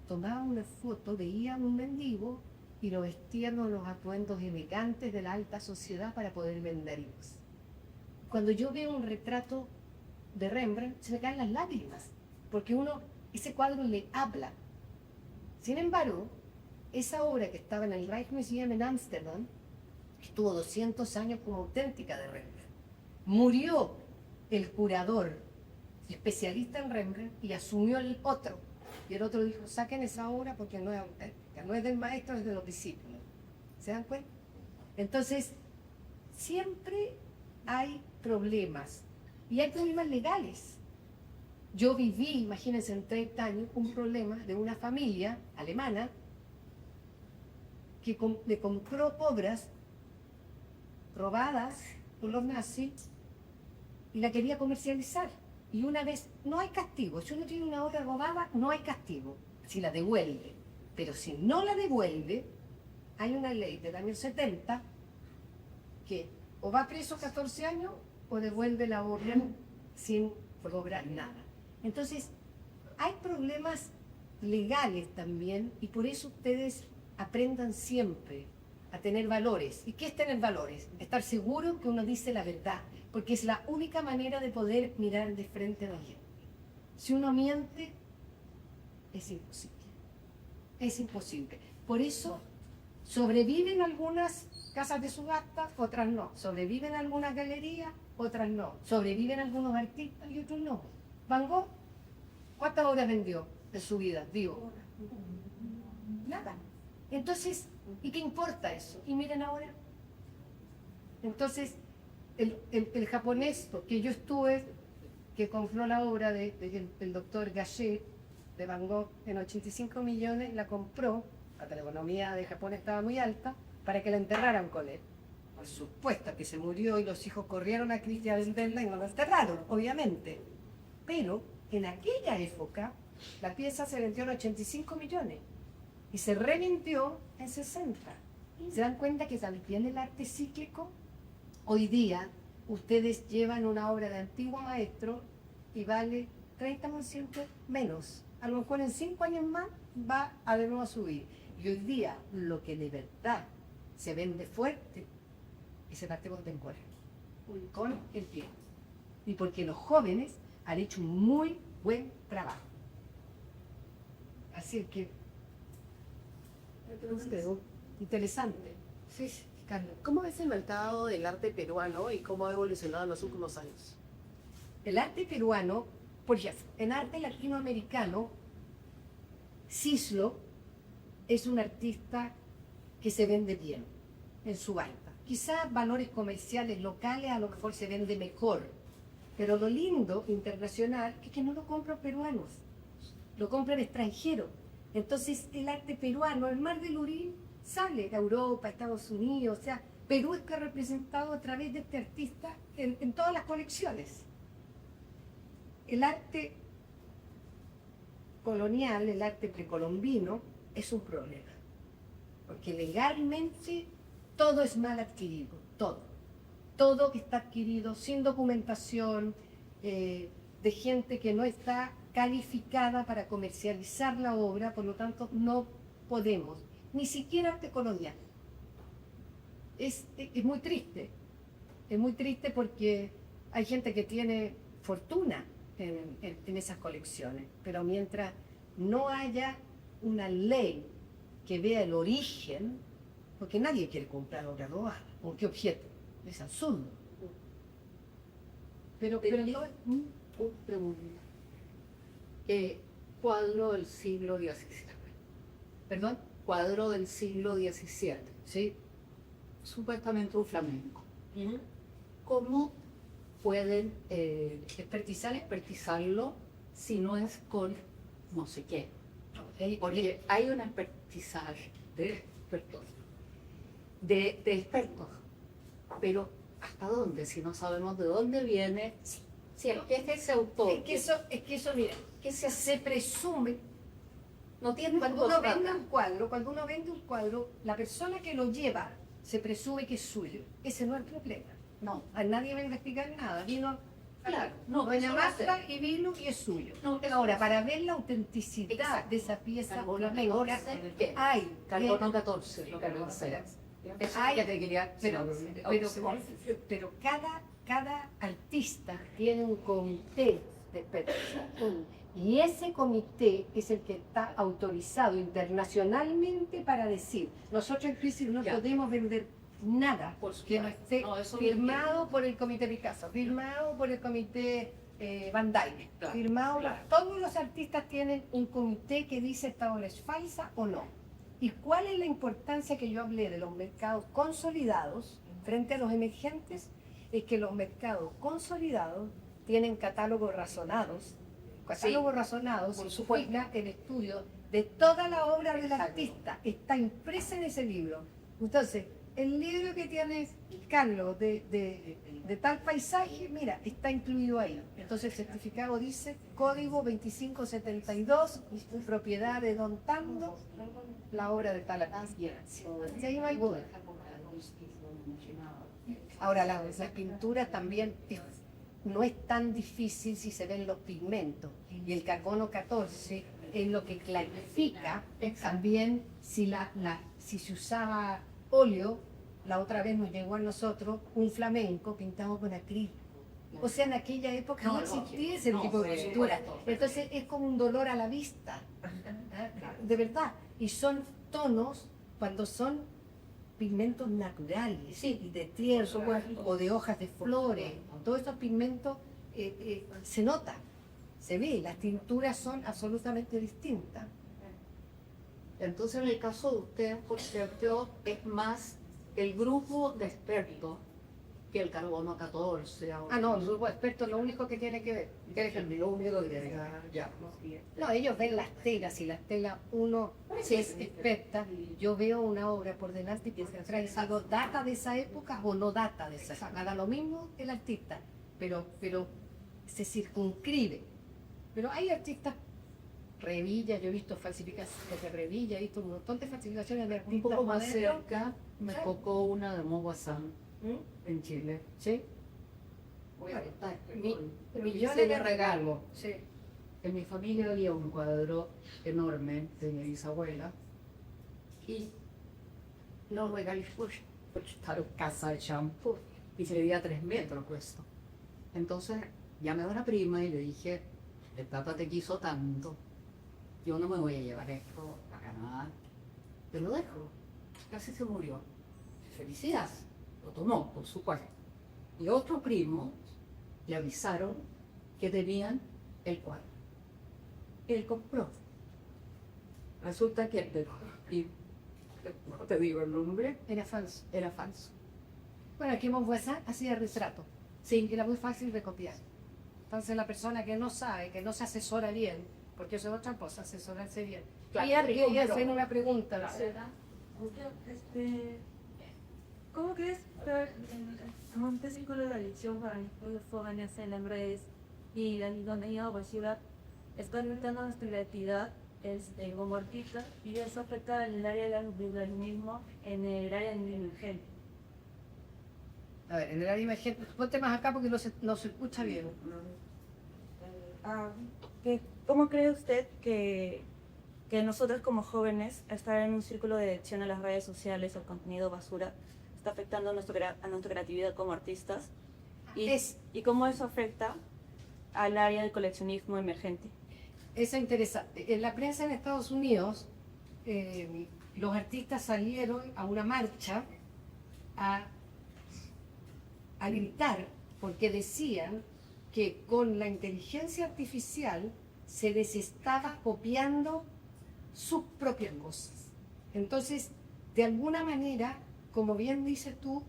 Tomaba una foto, veía a un mendigo y lo vestían con los atuendos elegantes de la alta sociedad para poder venderlos. Cuando yo veo un retrato de Rembrandt, se me caen las lágrimas, porque ese cuadro le habla. Sin embargo, esa obra que estaba en el Rijksmuseum en Ámsterdam, estuvo 200 años como auténtica de Rembrandt. Murió el curador, especialista en Rembrandt, y asumió el otro. Y el otro dijo, saquen esa obra porque no es auténtica, no es del maestro, es de los discípulos. ¿Se dan cuenta? Entonces, siempre hay problemas. Y hay problemas legales. Yo viví, imagínense, en 30 años, un problema de una familia alemana que le compró obras robadas por los nazis y la quería comercializar. Y una vez, no hay castigo. Si uno tiene una obra robada, no hay castigo. Si la devuelve. Pero si no la devuelve, hay una ley del año 70 que o va preso 14 años o devuelve la obra sin cobrar nada. Entonces, hay problemas legales también y por eso ustedes aprendan siempre a tener valores. ¿Y qué es tener valores? Estar seguro que uno dice la verdad, porque es la única manera de poder mirar de frente a la gente. Si uno miente, es imposible. Es imposible. Por eso sobreviven algunas casas de subasta, otras no. Sobreviven algunas galerías, otras no. Sobreviven algunos artistas y otros no. Van Gogh, ¿cuántas obras vendió de su vida? Vivo. Nada. Entonces, ¿y qué importa eso? Y miren ahora. Entonces, el japonés que yo estuve, que compró la obra del doctor Gachet de Van Gogh en 85 millones, la compró, la economía de Japón estaba muy alta, para que la enterraran con él. Por supuesto que se murió y los hijos corrieron a Cristian a venderla y no la enterraron, obviamente. Pero en aquella época la pieza se vendió en 85 millones y se revendió en 60. ¿Se dan cuenta que también el arte cíclico? Hoy día ustedes llevan una obra de antiguo maestro y vale 30% menos. A lo mejor en 5 años más va a de nuevo a subir. Y hoy día lo que de verdad se vende fuerte es el arte contemporáneo, con el tiempo. Y porque los jóvenes han hecho un muy buen trabajo. Así que, interesante. Sí, Carlos. ¿Cómo ves el mercado del arte peruano y cómo ha evolucionado en los últimos años? El arte peruano, por ejemplo, en arte latinoamericano, Cislo es un artista que se vende bien en subasta. Quizás valores comerciales locales a lo mejor se vende mejor, pero lo lindo internacional es que no lo compran peruanos, lo compran extranjeros. Entonces el arte peruano, el Mar del Urín, sale a Europa, Estados Unidos, o sea, Perú está representado a través de este artista en todas las colecciones. El arte colonial, el arte precolombino, es un problema. Porque legalmente todo es mal adquirido, todo. Todo que está adquirido sin documentación, de gente que no está calificada para comercializar la obra, por lo tanto no podemos, ni siquiera arte colonial. Es muy triste porque hay gente que tiene fortuna en esas colecciones, pero mientras no haya una ley que vea el origen, porque nadie quiere comprar obra robada, ¿con qué objeto? Es absurdo. Pero no, Una pregunta. Cuadro del siglo XVII. perdón, Cuadro del siglo XVII. sí. Supuestamente un flamenco. ¿Cómo pueden expertizarlo si no es con no sé qué? Porque hay un expertizaje de expertos, pero ¿hasta dónde? Si no sabemos de dónde viene, si es que es ese autor, Es que eso, mira, que se presume. no tiene Cuando uno vende un cuadro, la persona que lo lleva se presume que es suyo. Ese no es el problema. No, A nadie va a investigar nada. Vino claro, no, doña eso va a ser. Marta y vino y es suyo. No, eso Ahora, va a para ver la autenticidad Exacto. de esa pieza Carbono flamenca, 14, ¿qué? hay. Carbono 14, lo que va a hacer. Eso Ay, que te quería pero cada artista tiene un comité de expertos. Y ese comité es el que está autorizado internacionalmente para decir, nosotros en crisis no Ya. podemos vender nada Por que no supuesto. esté No, eso lo firmado entiendo. por el comité Picasso, firmado por el comité Van Dyck, Claro, firmado claro. todos los artistas tienen un comité que dice esta obra es falsa o no. ¿Y cuál es la importancia que yo hablé de los mercados consolidados frente a los emergentes? Es que los mercados consolidados tienen catálogos razonados. Catálogos razonados por supuesto. significa el estudio de toda la obra del Exacto. artista. Está impresa en ese libro. Entonces, el libro que tiene Carlos de tal paisaje, mira, está incluido ahí. Entonces el certificado dice código 2572, propiedad de Don Tando, la obra de tal artista. Y ahí no hay duda. Ahora, la pintura también no es tan difícil si se ven los pigmentos. Y el carbono 14 es lo que clarifica también si se usaba óleo. La otra vez nos llegó a nosotros un flamenco pintado con acrílico. O sea, en aquella época no existía ese tipo de pintura. Entonces es como un dolor a la vista. De verdad. Y son tonos cuando son pigmentos naturales, sí, de tierra o de hojas de flores. Todos estos pigmentos se nota, se ve. Las tinturas son absolutamente distintas. Entonces, en el caso de ustedes, por cierto, es más el grupo de expertos que el carbono 14. No, el grupo de expertos lo único que tiene que ver. No, ellos ven las telas y las telas, uno si es experta, yo veo una obra por delante y pienso atrás y digo, ¿data de esa época o no data de esa época? Nada lo mismo el artista, pero se circunscribe. Pero hay artistas, Revilla, yo he visto falsificaciones de Revilla, he visto un montón de falsificaciones de artistas. Un poco más modernos. cerca me tocó una de Moguazán en Chile. Sí. Voy a contar. Millones de regalo. Sí. En mi familia había un cuadro enorme de mi bisabuela y lo regalé porque estaba en casa de champú y se medía 3 metros puesto. Entonces llamé a una prima y le dije, el papá te quiso tanto, yo no me voy a llevar esto a Canadá, te lo dejo. Casi se murió. Felicidad. Lo tomó, por supuesto. Y otro primo le avisaron que tenían el cuadro. Él compró. Resulta que no te digo el nombre, Era falso. era falso. Bueno, aquí Montvoisin hacía retrato. Sí, Era muy fácil de copiar. Entonces la persona que no sabe, que no se asesora bien, porque eso es otra cosa, asesorarse bien. Claro, y hacer una pregunta. ¿Cómo crees que antes con la religión para los jóvenes en redes y la ironía o ciudad está afectando nuestra creatividad como artistas y eso afecta en el área del visualismo, en el área emergente. A ver, en el área emergente, ponte más acá porque no se escucha bien. ¿Cómo cree usted que nosotros como jóvenes, estar en un círculo de adicción a las redes sociales, al contenido basura, está afectando a nuestra creatividad como artistas? ¿Y cómo eso afecta al área del coleccionismo emergente? Eso es interesante. En la prensa en Estados Unidos, los artistas salieron a una marcha a gritar porque decían que con la inteligencia artificial se les estaba copiando sus propias cosas. Entonces, de alguna manera, como bien dices tú,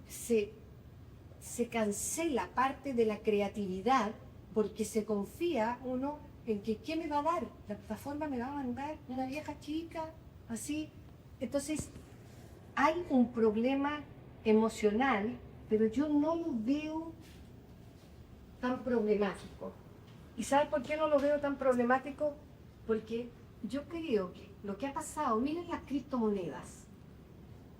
se cancela parte de la creatividad porque se confía uno en que ¿qué me va a dar? La plataforma me va a mandar una vieja chica, así. Entonces, hay un problema emocional, pero yo no lo veo tan problemático. ¿Y sabes por qué no lo veo tan problemático? Porque yo creo que lo que ha pasado, miren las criptomonedas.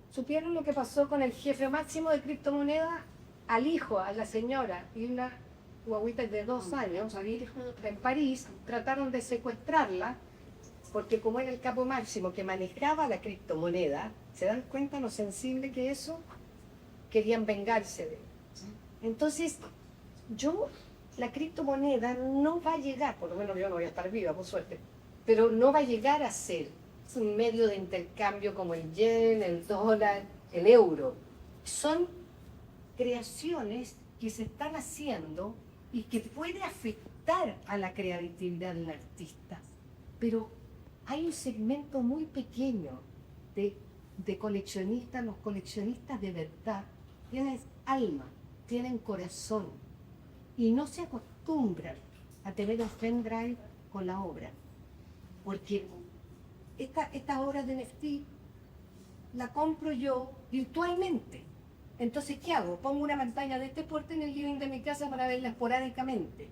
¿Supieron lo que pasó con el jefe máximo de criptomonedas? Al hijo, a la señora y una guaguita de 2 años, en París, trataron de secuestrarla porque como era el capo máximo que manejaba la criptomoneda, ¿se dan cuenta lo sensible que es eso? Querían vengarse de él. Entonces, la criptomoneda no va a llegar, por lo menos yo no voy a estar viva, por suerte, pero no va a llegar a ser un medio de intercambio como el yen, el dólar, el euro. Son creaciones que se están haciendo y que puede afectar a la creatividad del artista. Pero hay un segmento muy pequeño de coleccionistas, los coleccionistas de verdad tienen alma, tienen corazón y no se acostumbran a tener un pendrive con la obra. Porque esta obra de NFT la compro yo virtualmente. Entonces, ¿qué hago? Pongo una pantalla de este porte en el living de mi casa para verla esporádicamente.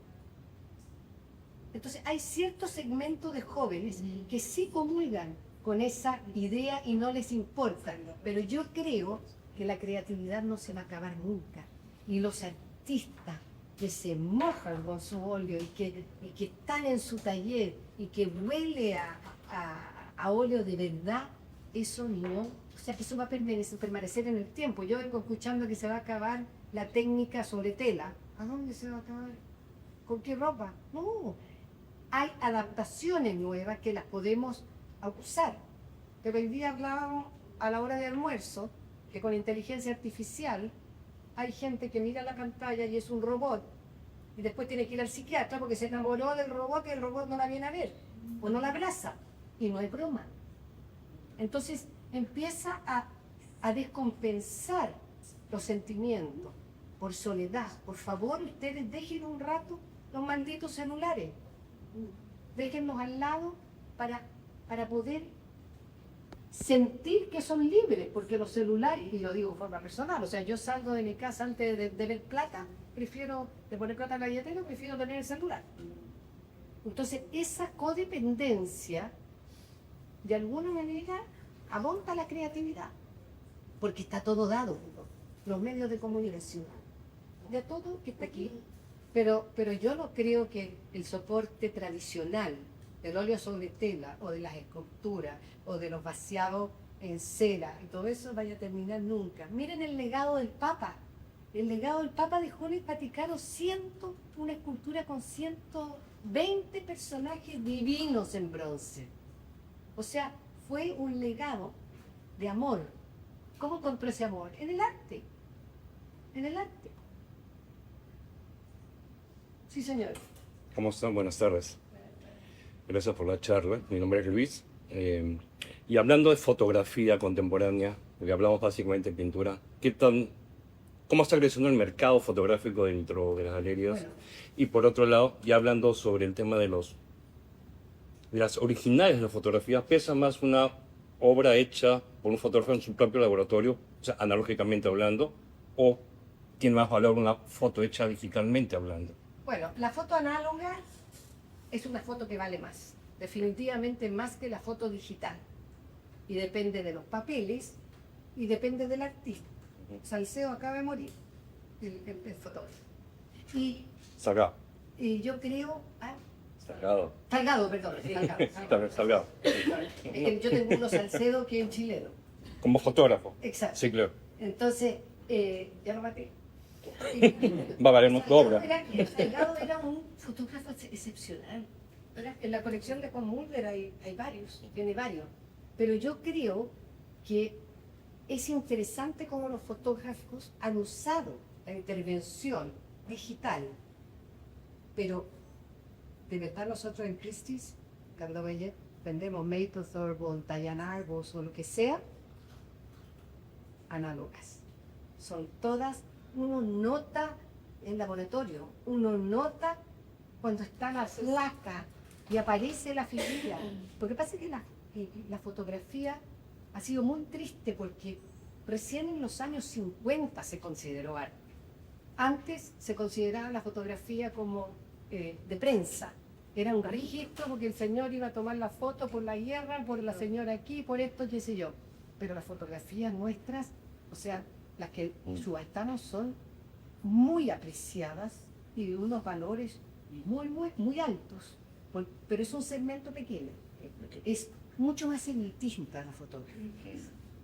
Entonces, hay cierto segmento de jóvenes que sí comulgan con esa idea y no les importa. Pero yo creo que la creatividad no se va a acabar nunca. Y los artistas que se mojan con su óleo y que están en su taller y que huele a óleo de verdad, eso no, o sea, que eso va a permanecer en el tiempo. Yo vengo escuchando que se va a acabar la técnica sobre tela. ¿A dónde se va a acabar? ¿Con qué ropa? No, hay adaptaciones nuevas que las podemos usar. Pero hoy día hablábamos a la hora de almuerzo que con inteligencia artificial hay gente que mira la pantalla y es un robot y después tiene que ir al psiquiatra porque se enamoró del robot y el robot no la viene a ver o no la abraza y no hay broma. Entonces empieza a descompensar los sentimientos por soledad. Por favor, ustedes dejen un rato los malditos celulares. Déjenlos al lado para poder sentir que son libres, porque los celulares, y lo digo de forma personal, o sea, yo salgo de mi casa antes de ver plata, de poner plata en la billetera, prefiero tener el celular. Entonces, esa codependencia, de alguna manera, amonta la creatividad, porque está todo dado, los medios de comunicación, de todo que está aquí. Pero yo no creo que el soporte tradicional del óleo sobre tela o de las esculturas o de los vaciados en cera y todo eso vaya a terminar nunca. Miren el legado del Papa. El legado del Papa dejó en el Vaticano una escultura con 120 personajes divinos en bronce. O sea, fue un legado de amor. ¿Cómo compró ese amor? En el arte. En el arte. Sí, señor. ¿Cómo están? Buenas tardes. Gracias por la charla. Mi nombre es Luis. Y hablando de fotografía contemporánea, porque hablamos básicamente de pintura, ¿cómo está creciendo el mercado fotográfico dentro de las galerías? Bueno. Y por otro lado, ya hablando sobre el tema de las originales de la fotografía, ¿pesa más una obra hecha por un fotógrafo en su propio laboratorio, o sea, analógicamente hablando, o tiene más valor una foto hecha digitalmente hablando? Bueno, la foto análoga es una foto que vale más, definitivamente más que la foto digital. Y depende de los papeles y depende del artista. Salcedo acaba de morir, el fotógrafo. Salgado. Y yo creo... Salgado. Salgado, perdón. Salgado. Yo tengo uno Salcedo que es chileno. Como fotógrafo. Exacto. Sí, claro. Entonces, ya lo maté. Va a valer más tu obra. Salgado era un fotógrafo excepcional. En la colección de Juan Mulder hay varios, tiene varios. Pero yo creo que es interesante cómo los fotógrafos han usado la intervención digital. Pero, de verdad, nosotros en Christie's, cuando vendemos Mapplethorpe, Diane Arbus o lo que sea, análogas. Son todas, uno nota en laboratorio, uno nota cuando está la placa y aparece la figura. Porque pasa que la fotografía ha sido muy triste porque recién en los años 50 se consideró arte. Antes se consideraba la fotografía como de prensa. Era un registro porque el señor iba a tomar la foto por la guerra, por la señora aquí, por esto, qué sé yo. Pero las fotografías nuestras, o sea, las que subastamos son muy apreciadas y de unos valores muy altos. Pero es un segmento pequeño. Es mucho más elitista la fotografía.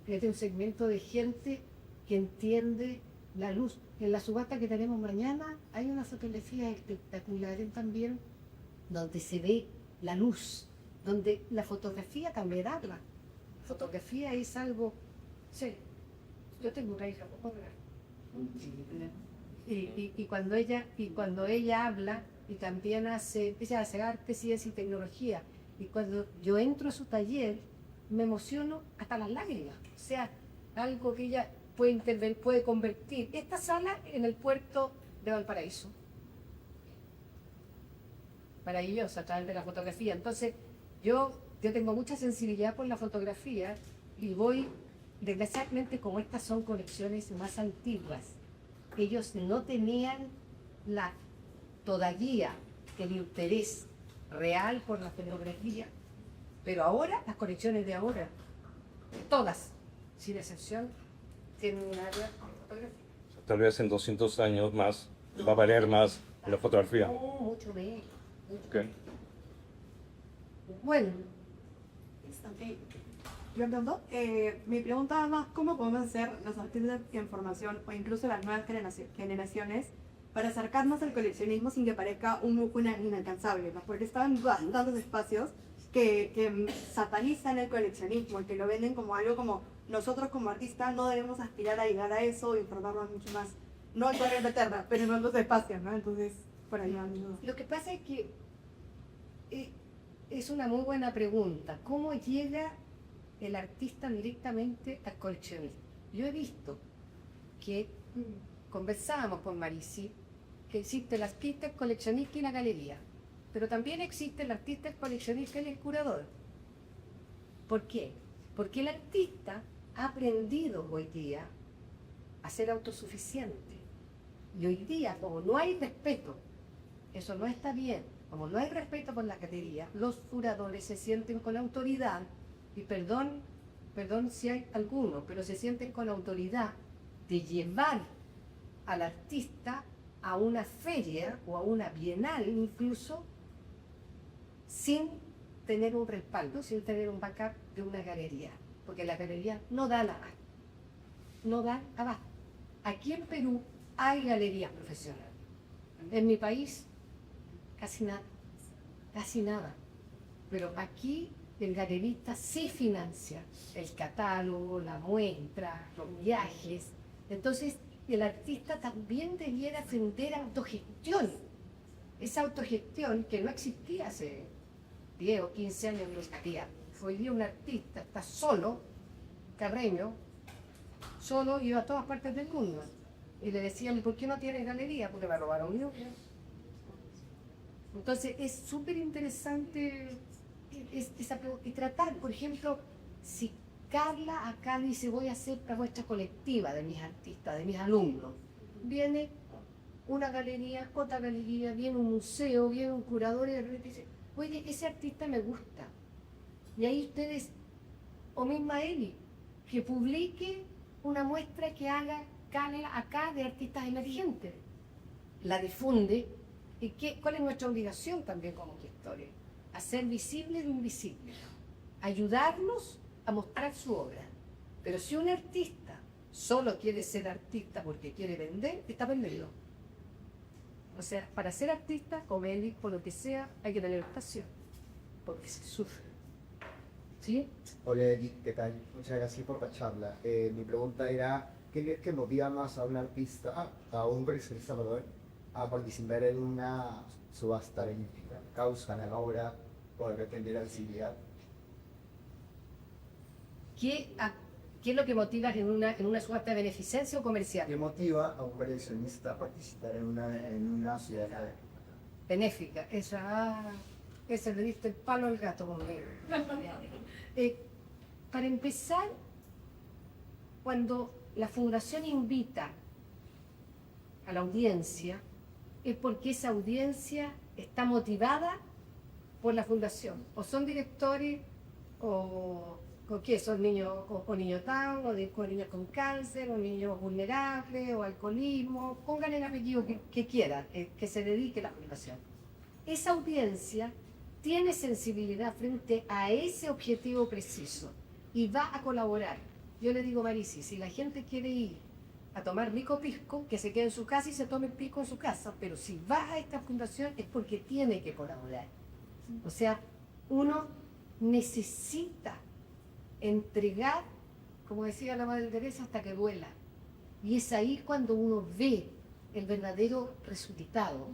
Es un segmento de gente que entiende la luz. En la subasta que tenemos mañana hay una fotografía espectacular también donde se ve la luz, donde la fotografía camerarla. La fotografía es algo... Sí, yo tengo una hija fotógrafa. Y cuando ella habla y también empieza a hacer arte, ciencia y tecnología, y cuando yo entro a su taller me emociono hasta las lágrimas. O sea, algo que ella puede convertir esta sala en el puerto de Valparaíso. Maravillosa a través de la fotografía. Entonces, yo tengo mucha sensibilidad por la fotografía y voy, desgraciadamente, como estas son colecciones más antiguas, ellos no tenían todavía el interés real por la fotografía, pero ahora, las colecciones de ahora, todas, sin excepción, tienen un área de fotografía. Tal vez en 200 años más va a valer más la fotografía. No, mucho menos. Okay. Bueno, mi pregunta más, ¿cómo podemos hacer los artistas de información o incluso las nuevas generaciones para acercarnos al coleccionismo sin que parezca un lujo inalcanzable? ¿No? Porque estaban tantos espacios que satanizan el coleccionismo y que lo venden como algo como nosotros como artistas no debemos aspirar a llegar a eso o informarnos mucho más. No en Torre Eterna, pero en otros espacios, ¿no? Entonces, por ahí van. lo que pasa es que es una muy buena pregunta. ¿Cómo llega el artista directamente al coleccionismo? Yo he visto que conversábamos con Marisi que existe el artista, el coleccionista y la galería, pero también existe el artista, el coleccionista y el curador. ¿Por qué? Porque el artista ha aprendido hoy día a ser autosuficiente. Y hoy día, como no hay respeto, eso no está bien, como no hay respeto por la galería, los curadores se sienten con autoridad, y perdón si hay alguno, pero se sienten con autoridad de llevar al artista a una feria o a una bienal incluso sin tener un respaldo, sin tener un backup de una galería, porque la galería no da nada, no da abajo. Aquí en Perú hay galerías profesionales, en mi país casi nada, pero aquí el galerista sí financia el catálogo, la muestra, los viajes. Entonces, el artista también debiera aprender autogestión. Esa autogestión que no existía hace 10 o 15 años, no existía. Hoy día un artista está solo, Carreño, solo, iba a todas partes del mundo. Y le decían, ¿por qué no tienes galería? Porque me robaron mi obra. Entonces, es súper interesante y tratar, por ejemplo, si Carla acá dice voy a hacer una muestra colectiva de mis artistas, de mis alumnos, viene una galería, otra galería, viene un museo, viene un curador y de repente dice oye, ese artista me gusta. Y ahí ustedes, o misma Eli, que publique una muestra que haga acá de artistas emergentes. La difunde. ¿Y cuál es nuestra obligación también como gestores? Hacer visible lo invisible. Ayudarnos a mostrar su obra. Pero si un artista solo quiere ser artista porque quiere vender, está perdido. O sea, para ser artista, o Eli, por lo que sea, hay que tener pasión. Porque se sufre. ¿Sí? Hola Eric, ¿qué tal? Muchas gracias por la charla. Mi pregunta era, ¿qué crees que motiva más a un artista, a un coleccionista, perdón, a participar en una subasta benéfica? ¿Causa la obra o depende de la visibilidad? ¿Qué es lo que motiva en una subasta de beneficencia o comercial? ¿Qué motiva a un coleccionista a participar en una ciudad Benéfica. Ese le diste el palo al gato conmigo. Para empezar, cuando la fundación invita a la audiencia, es porque esa audiencia está motivada por la fundación. O son directores, o qué, son niños, o niños down, o niños con cáncer, o niños vulnerables, o alcoholismo, pongan el apellido que quieran, que se dedique a la fundación. Esa audiencia tiene sensibilidad frente a ese objetivo preciso y va a colaborar. Yo le digo, Marisi, si la gente quiere ir a tomar pisco, que se quede en su casa y se tome el pisco en su casa, pero si va a esta fundación es porque tiene que colaborar. O sea, uno necesita entregar, como decía la Madre Teresa, hasta que duela. Y es ahí cuando uno ve el verdadero resultado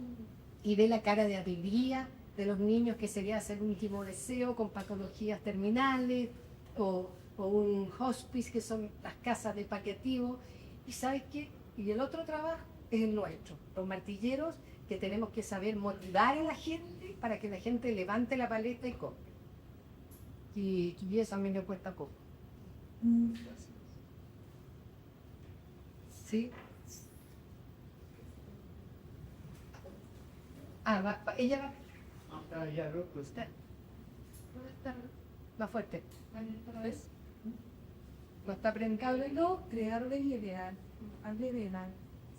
y ve la cara de alegría de los niños que sería hacer un último deseo con patologías terminales o un hospice, que son las casas de paliativo. Y ¿sabes qué? Y el otro trabajo es el nuestro, los martilleros, que tenemos que saber motivar a la gente para que la gente levante la paleta y compre. Y eso a mí me cuesta poco. ¿Sí? Ella va. Usted. Más fuerte. ¿Ves? No está aprendiendo. No, crear de ideal, algo ideal.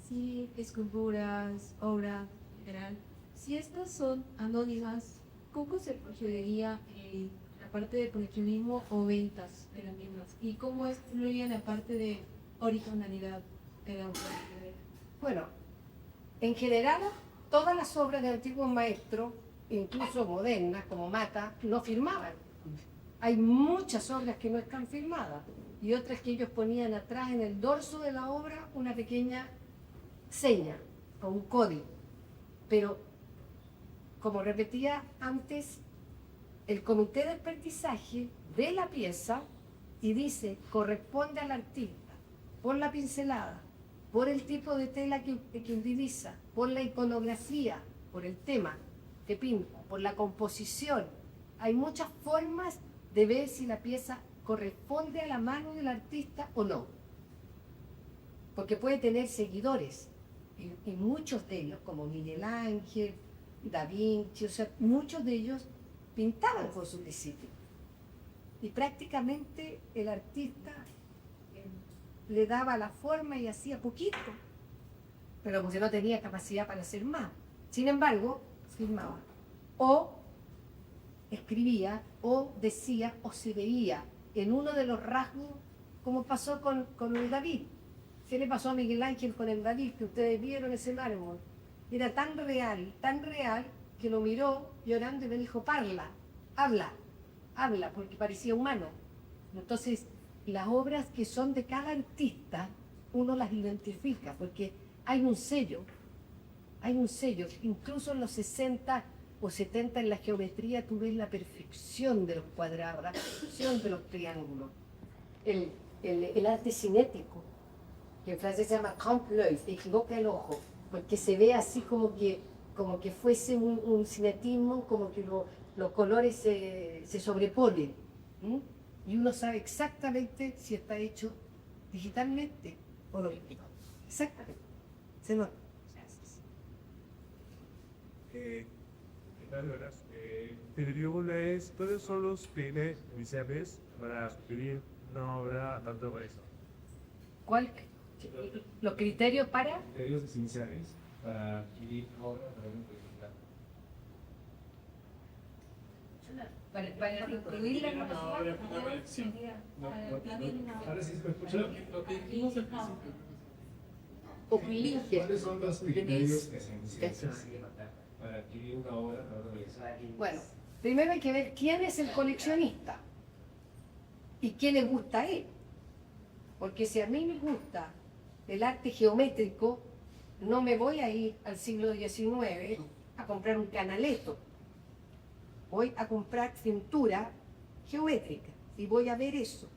Sí, esculturas, obra, general. Si estas son anónimas, ¿cómo se procedería la parte de coleccionismo o ventas de las mismas? ¿Y cómo influye la parte de originalidad de la obra? Bueno, en general, todas las obras de antiguos maestros, incluso modernas, como Mata, no firmaban. Hay muchas obras que no están firmadas y otras que ellos ponían atrás en el dorso de la obra una pequeña seña o un código. Pero, como repetía antes, el comité de aprendizaje ve la pieza y dice, corresponde al artista, por la pincelada, por el tipo de tela que utiliza, por la iconografía, por el tema que pinta, por la composición. Hay muchas formas de ver si la pieza corresponde a la mano del artista o no. Porque puede tener seguidores, y muchos de ellos, como Miguel Ángel, Da Vinci, o sea, muchos de ellos pintaban con sus discípulos. Y prácticamente el artista le daba la forma y hacía poquito, pero porque no tenía capacidad para hacer más. Sin embargo, firmaba. O escribía, o decía, o se veía en uno de los rasgos, como pasó con el David. ¿Qué le pasó a Miguel Ángel con el David? Que ustedes vieron ese mármol. Era tan real, que lo miró llorando y le dijo, habla, porque parecía humano. Entonces, las obras que son de cada artista, uno las identifica, porque hay un sello. Incluso en los 60 o 70 en la geometría tú ves la perfección de los cuadrados, la perfección de los triángulos. El arte cinético, que en francés se llama trompe-l'œil, equivoca el ojo, porque se ve así como que fuese un cinetismo, como que los colores se sobreponen. Y uno sabe exactamente si está hecho digitalmente o no. Exactamente. Se nota. Mi pregunta es, ¿cuáles son los criterios iniciales para adquirir una obra tanto por eso? ¿Cuál? Los criterios para... Criterios iniciales para adquirir una obra para un proyecto. Para incluir la Ahora sí se me escucha. Lo que dijimos al principio. ¿Cuáles son los criterios esenciales para adquirir una obra para un proyecto? Bueno, primero hay que ver quién es el coleccionista y qué le gusta a él. Porque si a mí me gusta el arte geométrico, no me voy a ir al siglo XIX a comprar un canaleto. Voy a comprar pintura geométrica y voy a ver eso.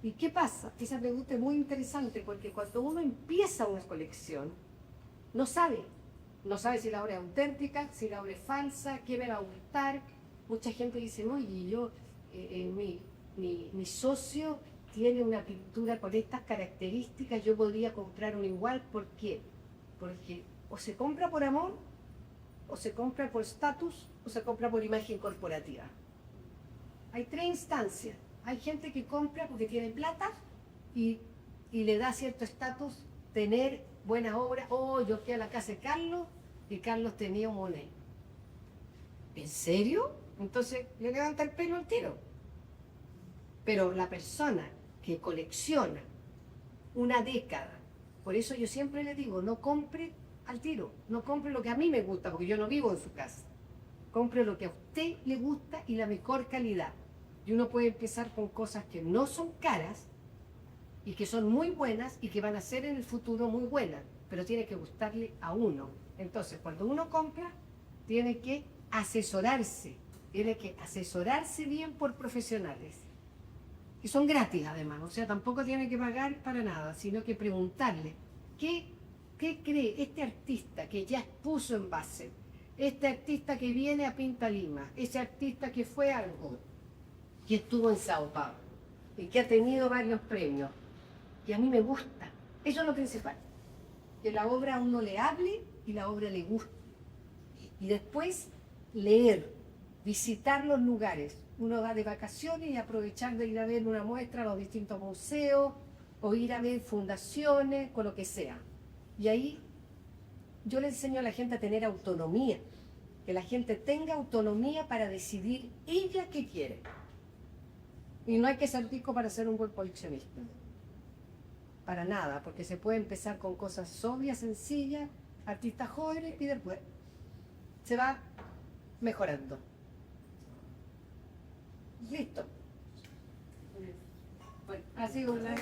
¿Y qué pasa? Esa pregunta es muy interesante porque cuando uno empieza una colección, no sabe si la obra es auténtica, si la obra es falsa, qué me va a gustar. Mucha gente dice, oye, mi socio tiene una pintura con estas características, yo podría comprar una igual. ¿Por qué? Porque o se compra por amor, o se compra por estatus, o se compra por imagen corporativa. Hay tres instancias. Hay gente que compra porque tiene plata y le da cierto estatus tener buena obra. Oh, yo fui a la casa de Carlos y Carlos tenía un Monet. ¿En serio? Entonces le levanta el pelo al tiro. Pero la persona que colecciona una década, por eso yo siempre le digo, no compre al tiro, no compre lo que a mí me gusta, porque yo no vivo en su casa. Compre lo que a usted le gusta y la mejor calidad. Y uno puede empezar con cosas que no son caras y que son muy buenas y que van a ser en el futuro muy buenas, pero tiene que gustarle a uno. Entonces, cuando uno compra, tiene que asesorarse bien por profesionales. Y son gratis además, o sea, tampoco tiene que pagar para nada, sino que preguntarle, ¿qué cree este artista que ya expuso en base? Este artista que viene a Pinta Lima, ese artista que fue algo, que estuvo en Sao Paulo y que ha tenido varios premios, que a mí me gusta. Eso es lo principal, que la obra a uno le hable y la obra le guste. Y después leer, visitar los lugares. Uno va de vacaciones y aprovechar de ir a ver una muestra a los distintos museos o ir a ver fundaciones, con lo que sea. Y ahí yo le enseño a la gente a tener autonomía, que la gente tenga autonomía para decidir ella qué quiere. Y no hay que ser rico para ser un buen coleccionista. Para nada, porque se puede empezar con cosas obvias, sencillas, artistas jóvenes y después se va mejorando. Listo. Bueno, ha sido un gusto.